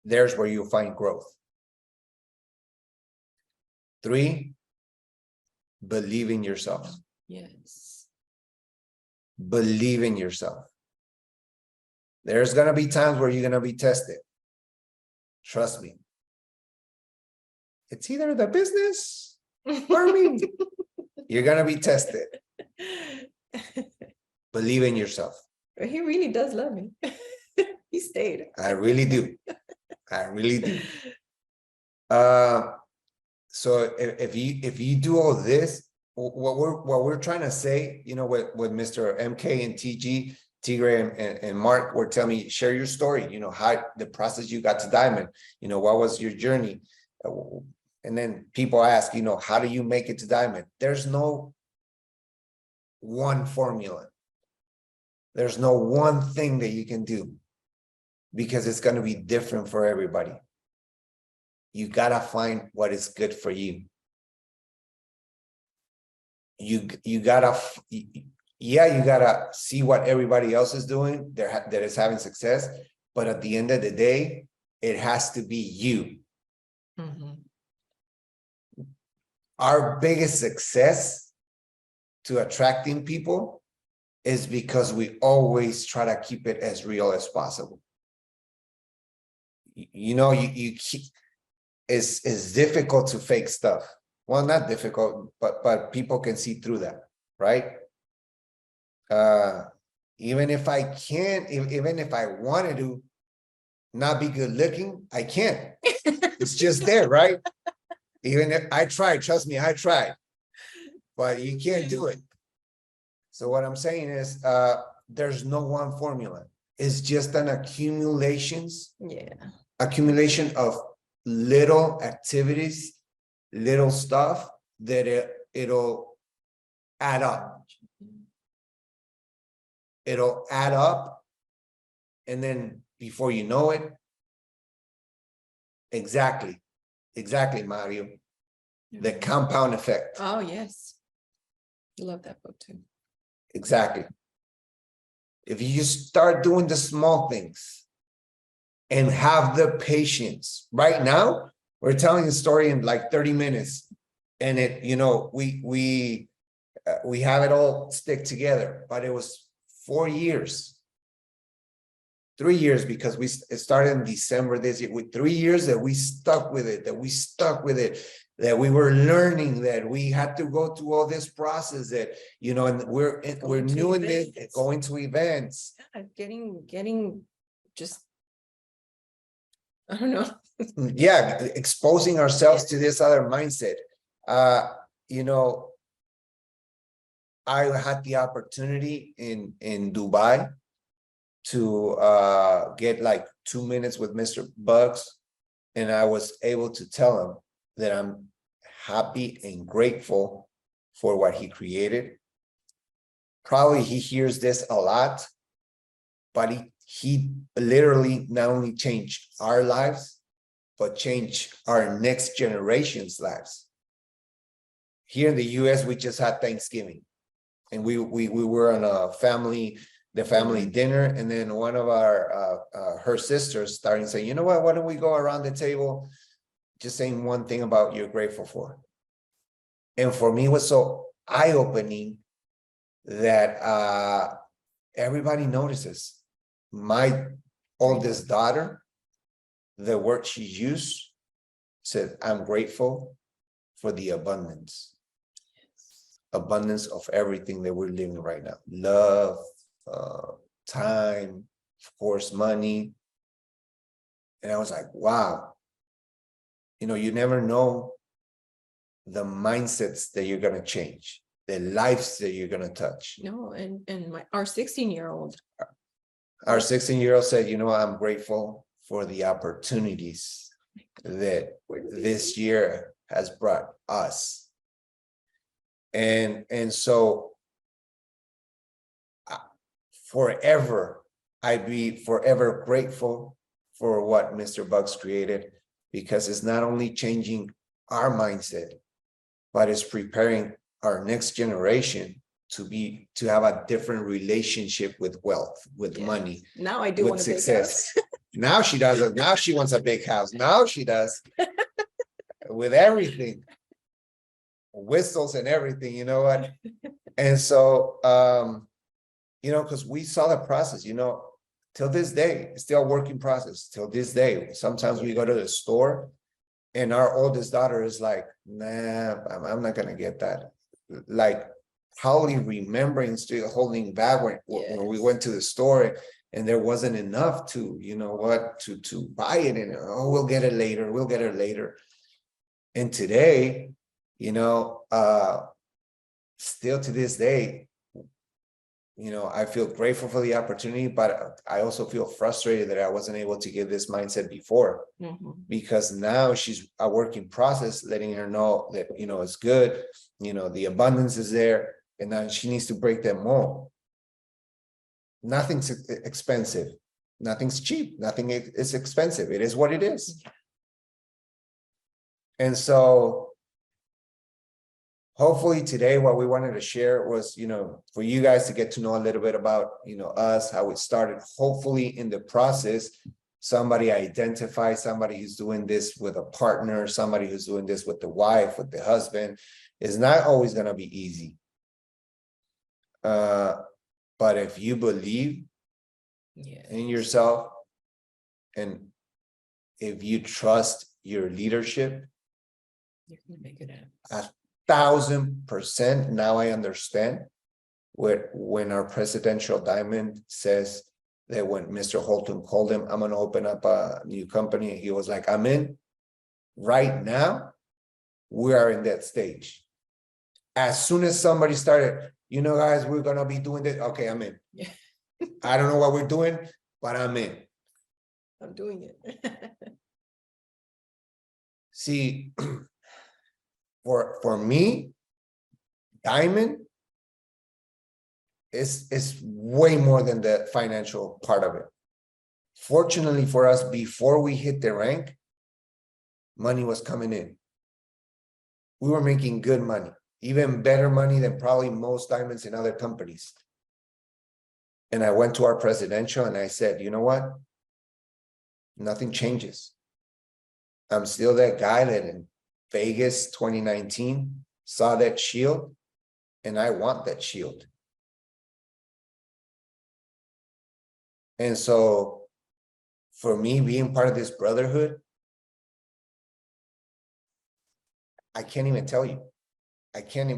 There's where you'll find growth. 3, believe in yourself. Yes. Believe in yourself. There's going to be times where you're going to be tested. Trust me. It's either the business or me. You're going to be tested. Believe in yourself. He really does love me. He stayed. I really do. I really do. So if you do all this, what we're trying to say, you know, with Mr. MK and TG, Tigre and Mark were telling me, share your story, you know, how the process you got to Diamond, you know, what was your journey? And then people ask, you know, how do you make it to Diamond? There's no one formula. There's no one thing that you can do because it's going to be different for everybody. You got to find what is good for you. You gotta see what everybody else is doing that is having success. But at the end of the day, it has to be you. Mhm. Our biggest success to attracting people is because we always try to keep it as real as possible. You know, it's difficult to fake stuff. Well, not difficult, but people can see through that, right? Even if I can't, even if I wanted to not be good looking, I can't. It's just there, right? Even if I tried, trust me, I tried, but you can't do it. So what I'm saying is, there's no one formula. It's just an accumulation of little activities, little stuff that it'll add up. It'll add up, and then before you know it, exactly, Mario, the compound effect. Oh, yes. I love that book too. Exactly. If you just start doing the small things and have the patience. Right now, we're telling a story in like 30 minutes, and it, you know, we have it all stick together, but it was 4 years, 3 years, because it started in December this year. With 3 years that we stuck with it, that we were learning, that we had to go through all this process, that, you know, and we're new in this, going to events, getting just, I don't know. yeah, exposing ourselves to this other mindset. You know, I had the opportunity in Dubai to get like 2 minutes with Mr. Bugs, and I was able to tell him that I'm happy and grateful for what he created. Probably he hears this a lot, but he literally not only changed our lives, but changed our next generation's lives. Here in the US, we just had Thanksgiving, and we were on the family dinner, and then one of her sisters started saying, you know what, why don't we go around the table just saying one thing about you're grateful for. And for me, it was so eye-opening that everybody notices. My oldest daughter, the word she used said, I'm grateful for the abundance of everything that we're living right now. Love, time, of course, money. And I was like, wow. You know, you never know the mindsets that you're going to change, the lives that you're going to touch. No, and our 16-year-old. Our 16-year-old said, you know, I'm grateful for the opportunities that this year has brought us. And so I'd be forever grateful for what Mr. Bugs created, because it's not only changing our mindset, but it's preparing our next generation to have a different relationship with wealth, with money. Now I do with want a success. big house. Now she does. Now she wants a big house. Now she does. With everything, whistles and everything. You know what? And so, you know, because we saw the process, you know, till this day, it's still a working process. Till this day, sometimes we go to the store and our oldest daughter is like, nah, I'm not gonna get that. Like, probably remembering, still holding back when we went to the store and there wasn't enough to, you know what, to buy it, and oh, we'll get it later, we'll get it later. And today, you know, still to this day, you know, I feel grateful for the opportunity, but I also feel frustrated that I wasn't able to get this mindset before, because now she's a working process, letting her know that, you know, it's good, you know, the abundance is there, and now she needs to break that mold. Nothing's expensive, nothing's cheap, nothing is expensive. It is what it is. And so hopefully today, what we wanted to share was, you know, for you guys to get to know a little bit about, you know, us, how it started. Hopefully in the process, somebody identify somebody who's doing this with a partner, somebody who's doing this with the wife, with the husband. It's not always going to be easy. But if you believe in yourself, and if you trust your leadership, you can make it happen. 1,000%. Now I understand when our presidential diamond says that when Mr. Holton called him, I'm going to open up a new company, he was like, I'm in. Right now, we are in that stage. As soon as somebody started, you know, guys, we're going to be doing this. Okay, I'm in. Yeah. I don't know what we're doing, but I'm in. I'm doing it. See, for me, diamond is way more than the financial part of it. Fortunately for us, before we hit the rank, money was coming in. We were making good money, even better money than probably most diamonds in other companies. And I went to our presidential and I said, you know what? Nothing changes. I'm still that guy that in Vegas 2019 saw that shield, and I want that shield. And so for me, being part of this brotherhood, I can't even tell you.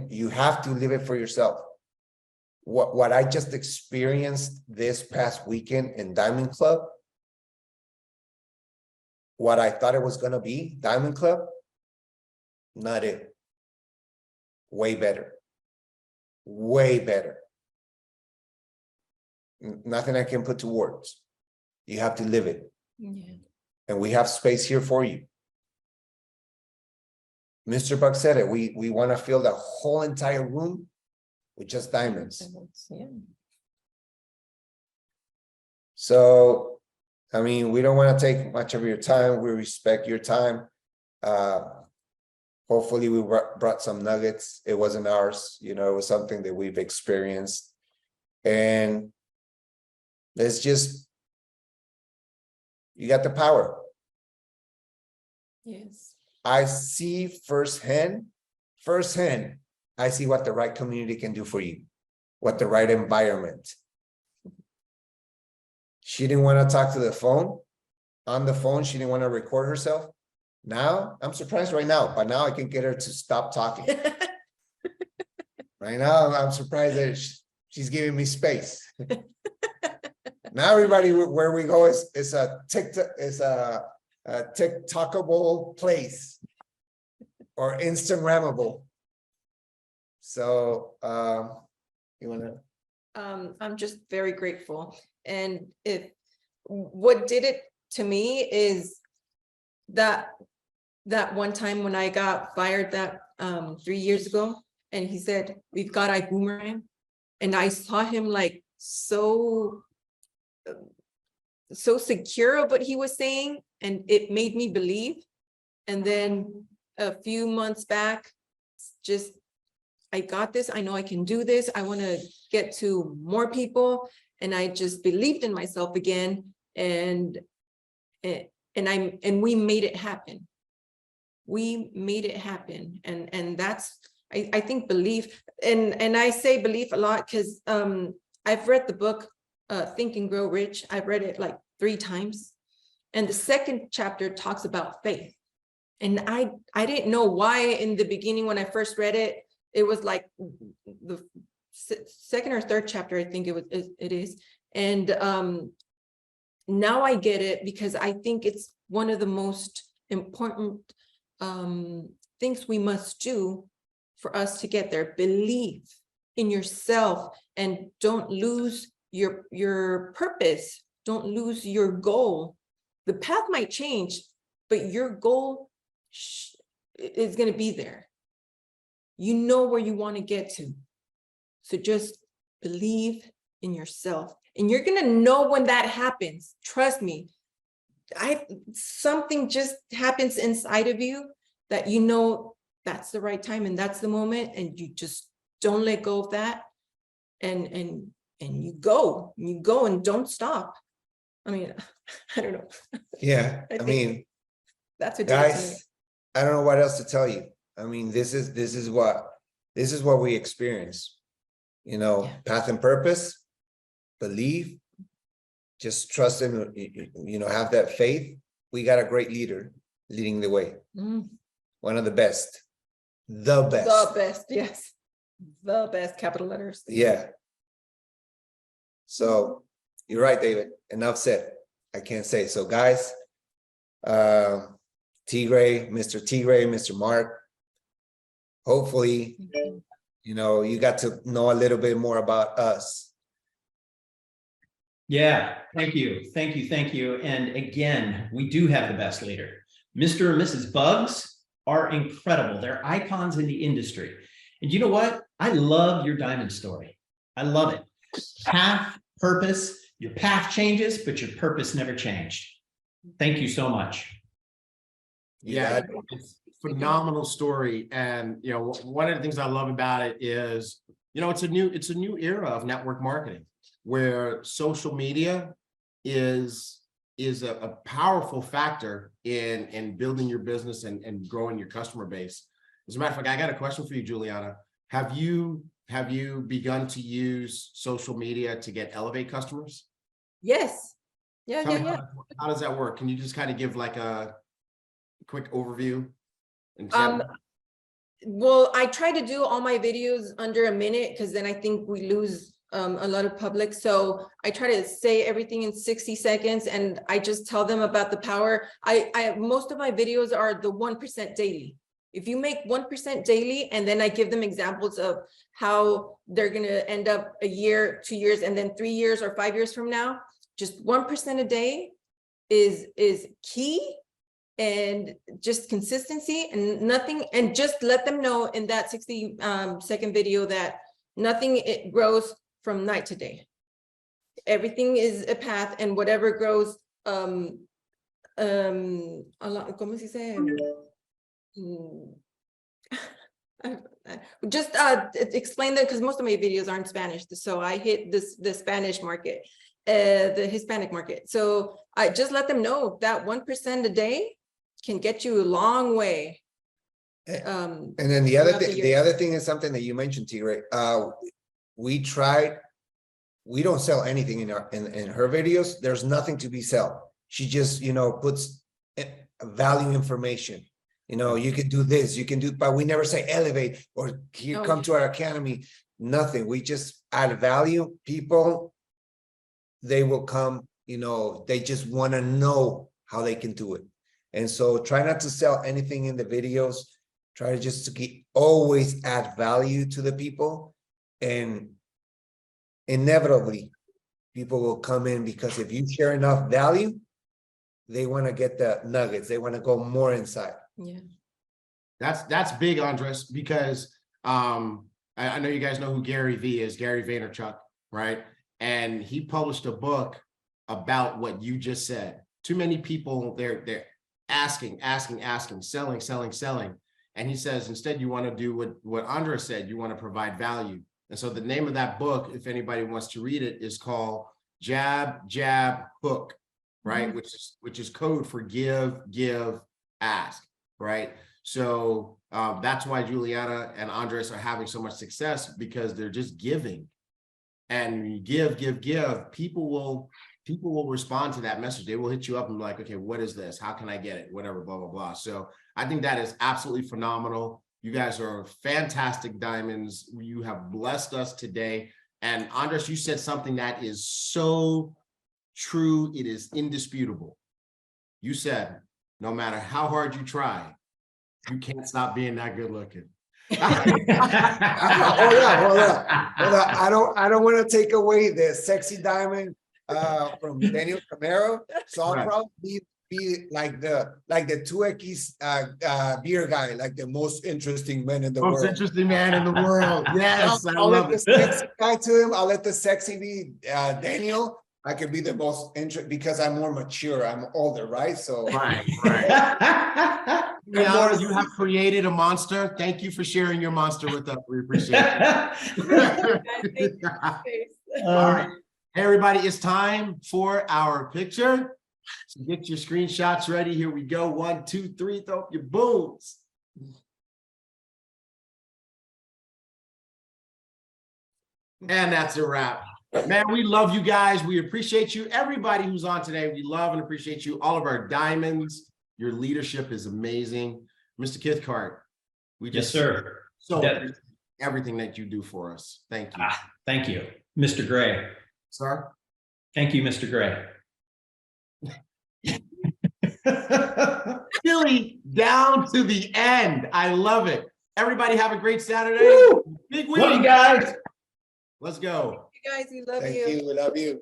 You have to live it for yourself. What I just experienced this past weekend in Diamond Club, what I thought it was going to be, Diamond Club, not it. Way better. Way better. Nothing I can put to words. You have to live it. Yeah. And we have space here for you. Mr. Buck said it. We want to fill the whole entire room with just diamonds. Yeah. So, I mean, we don't want to take much of your time. We respect your time. Hopefully we brought some nuggets. It wasn't ours, you know, it was something that we've experienced. And let's just, you got the power. Yes. I see firsthand, I see what the right community can do for you, what the right environment. She didn't want to talk to the phone. On the phone, she didn't want to record herself. Now, I'm surprised right now, but now I can get her to stop talking. Right now, I'm surprised that she's giving me space. Now, everybody, where we go is a TikTokable place or Instagrammable. So, you want to? I'm just very grateful. And what did it to me is that one time when I got fired that 3 years ago, and he said, we've got Ibüümerang, and I saw him like so secure of what he was saying, and it made me believe. And then a few months back, just, I got this, I know I can do this, I want to get to more people, and I just believed in myself again, and we made it happen. We made it happen, and that's, I think belief, and I say belief a lot because I've read the book Think and Grow Rich. I've read it like 3 times. And the second chapter talks about faith. And I didn't know why in the beginning when I first read it, it was like the second or third chapter, I think it is. And now I get it because I think it's one of the most important things we must do for us to get there. Believe in yourself and don't lose your purpose. Don't lose your goal. The path might change, but your goal is going to be there. You know where you want to get to. So just believe in yourself. And you're going to know when that happens. Trust me. Something just happens inside of you that you know that's the right time and that's the moment, and you just don't let go of that. And you go and don't stop. I mean, I don't know. Yeah, I mean, that's what did it to me. guys, I don't know what else to tell you. I mean, this is what we experience. You know, Yeah. path and purpose, believe, just trust in, you know, have that faith. We got a great leader leading the way. Mm. One of the best. The best. The best, yes. The best, capital letters. Yeah. So you're right, David. Enough said. I can't say. So guys, Tigray, Mr. Mark, hopefully, you know, you got to know a little bit more about us. Yeah, thank you. And again, we do have the best leader. Mr. and Mrs. Bugs are incredible. They're icons in the industry. And you know what? I love your diamond story. I love it. Path, purpose, your path changes, but your purpose never changed. Thank you so much. Yeah, it's a phenomenal story. And, you know, one of the things I love about it is, you know, it's a new era of network marketing where social media is a powerful factor in building your business and growing your customer base. As a matter of fact, I got a question for you, Juliana. Have you begun to use social media to get Elevate customers? Yes. Yeah. How does that work? Can you just kind of give like a quick overview? Well, I try to do all my videos under a minute because then I think we lose a lot of public. So I try to say everything in 60 seconds and I just tell them about the power. Most of my videos are the 1% daily. If you make 1% daily, and then I give them examples of how they're going to end up a year, 2 years, and then 3 years or 5 years from now, just 1% a day is key. And just consistency and nothing, and just let them know in that 60-second video that nothing grows from night to day. Everything is a path, and whatever grows, ¿cómo se dice? Just explain that, because most of my videos aren't Spanish, so I hit the Spanish market, the Hispanic market. So I just let them know that 1% a day can get you a long way. And then the other thing is something that you mentioned, Tigray. We don't sell anything in her videos. There's nothing to be sell. She just, you know, puts value information. You know, you can do this, you can do, but we never say elevate or here, come to our academy. Nothing. We just add value. People, they will come, you know, they just want to know how they can do it. And so try not to sell anything in the videos. Try to just always add value to the people. And inevitably, people will come in because if you share enough value, they want to get the nuggets. They want to go more inside. Yeah. That's big, Andrés, because I know you guys know who Gary V is, Gary Vaynerchuk, right? And he published a book about what you just said. Too many people, they're asking, selling. And he says, instead, you want to do what Andrés said, you want to provide value. And so the name of that book, if anybody wants to read it, is called Jab, Jab, Hook, right? Mm-hmm. Which is code for give, ask, right? So that's why Juliana and Andres are having so much success, because they're just giving. And you give, people will respond to that message. They will hit you up and be like, okay, what is this? How can I get it? Whatever, blah, blah, blah. So I think that is absolutely phenomenal. You guys are fantastic diamonds. You have blessed us today. And Andres, you said something that is so true. It is indisputable. You said, no matter how hard you try, you can't stop being that good looking. Hold on. I don't want to take away the sexy diamond from Daniel Camaro. So I'll Right. probably be like the 2X beer guy, like the most interesting man in the Most world. interesting man in the world. Yes, I'll let love the it. sexy guy to him. I'll let the sexy be Daniel. I could be the most interesting because I'm more mature. I'm older, right? So Right. Juliana, you have created a monster. Thank you for sharing your monster with us. We appreciate it. All right. Hey, everybody, it's time for our picture. So get your screenshots ready. Here we go. 1, 2, 3. Throw up your booms. And that's a wrap. Man, we love you guys. We appreciate you. Everybody who's on today, we love and appreciate you. All of our diamonds. Your leadership is amazing. Mr. Kithcart, we Yes, just sir. so Yeah. appreciate everything that you do for us. Thank you. Thank you, Mr. Gray. Sir? Thank you, Mr. Gray. Really down to the end. I love it. Everybody have a great Saturday. Woo! Big Love you week. guys. Let's go. You guys, we love thank you. you. We love you.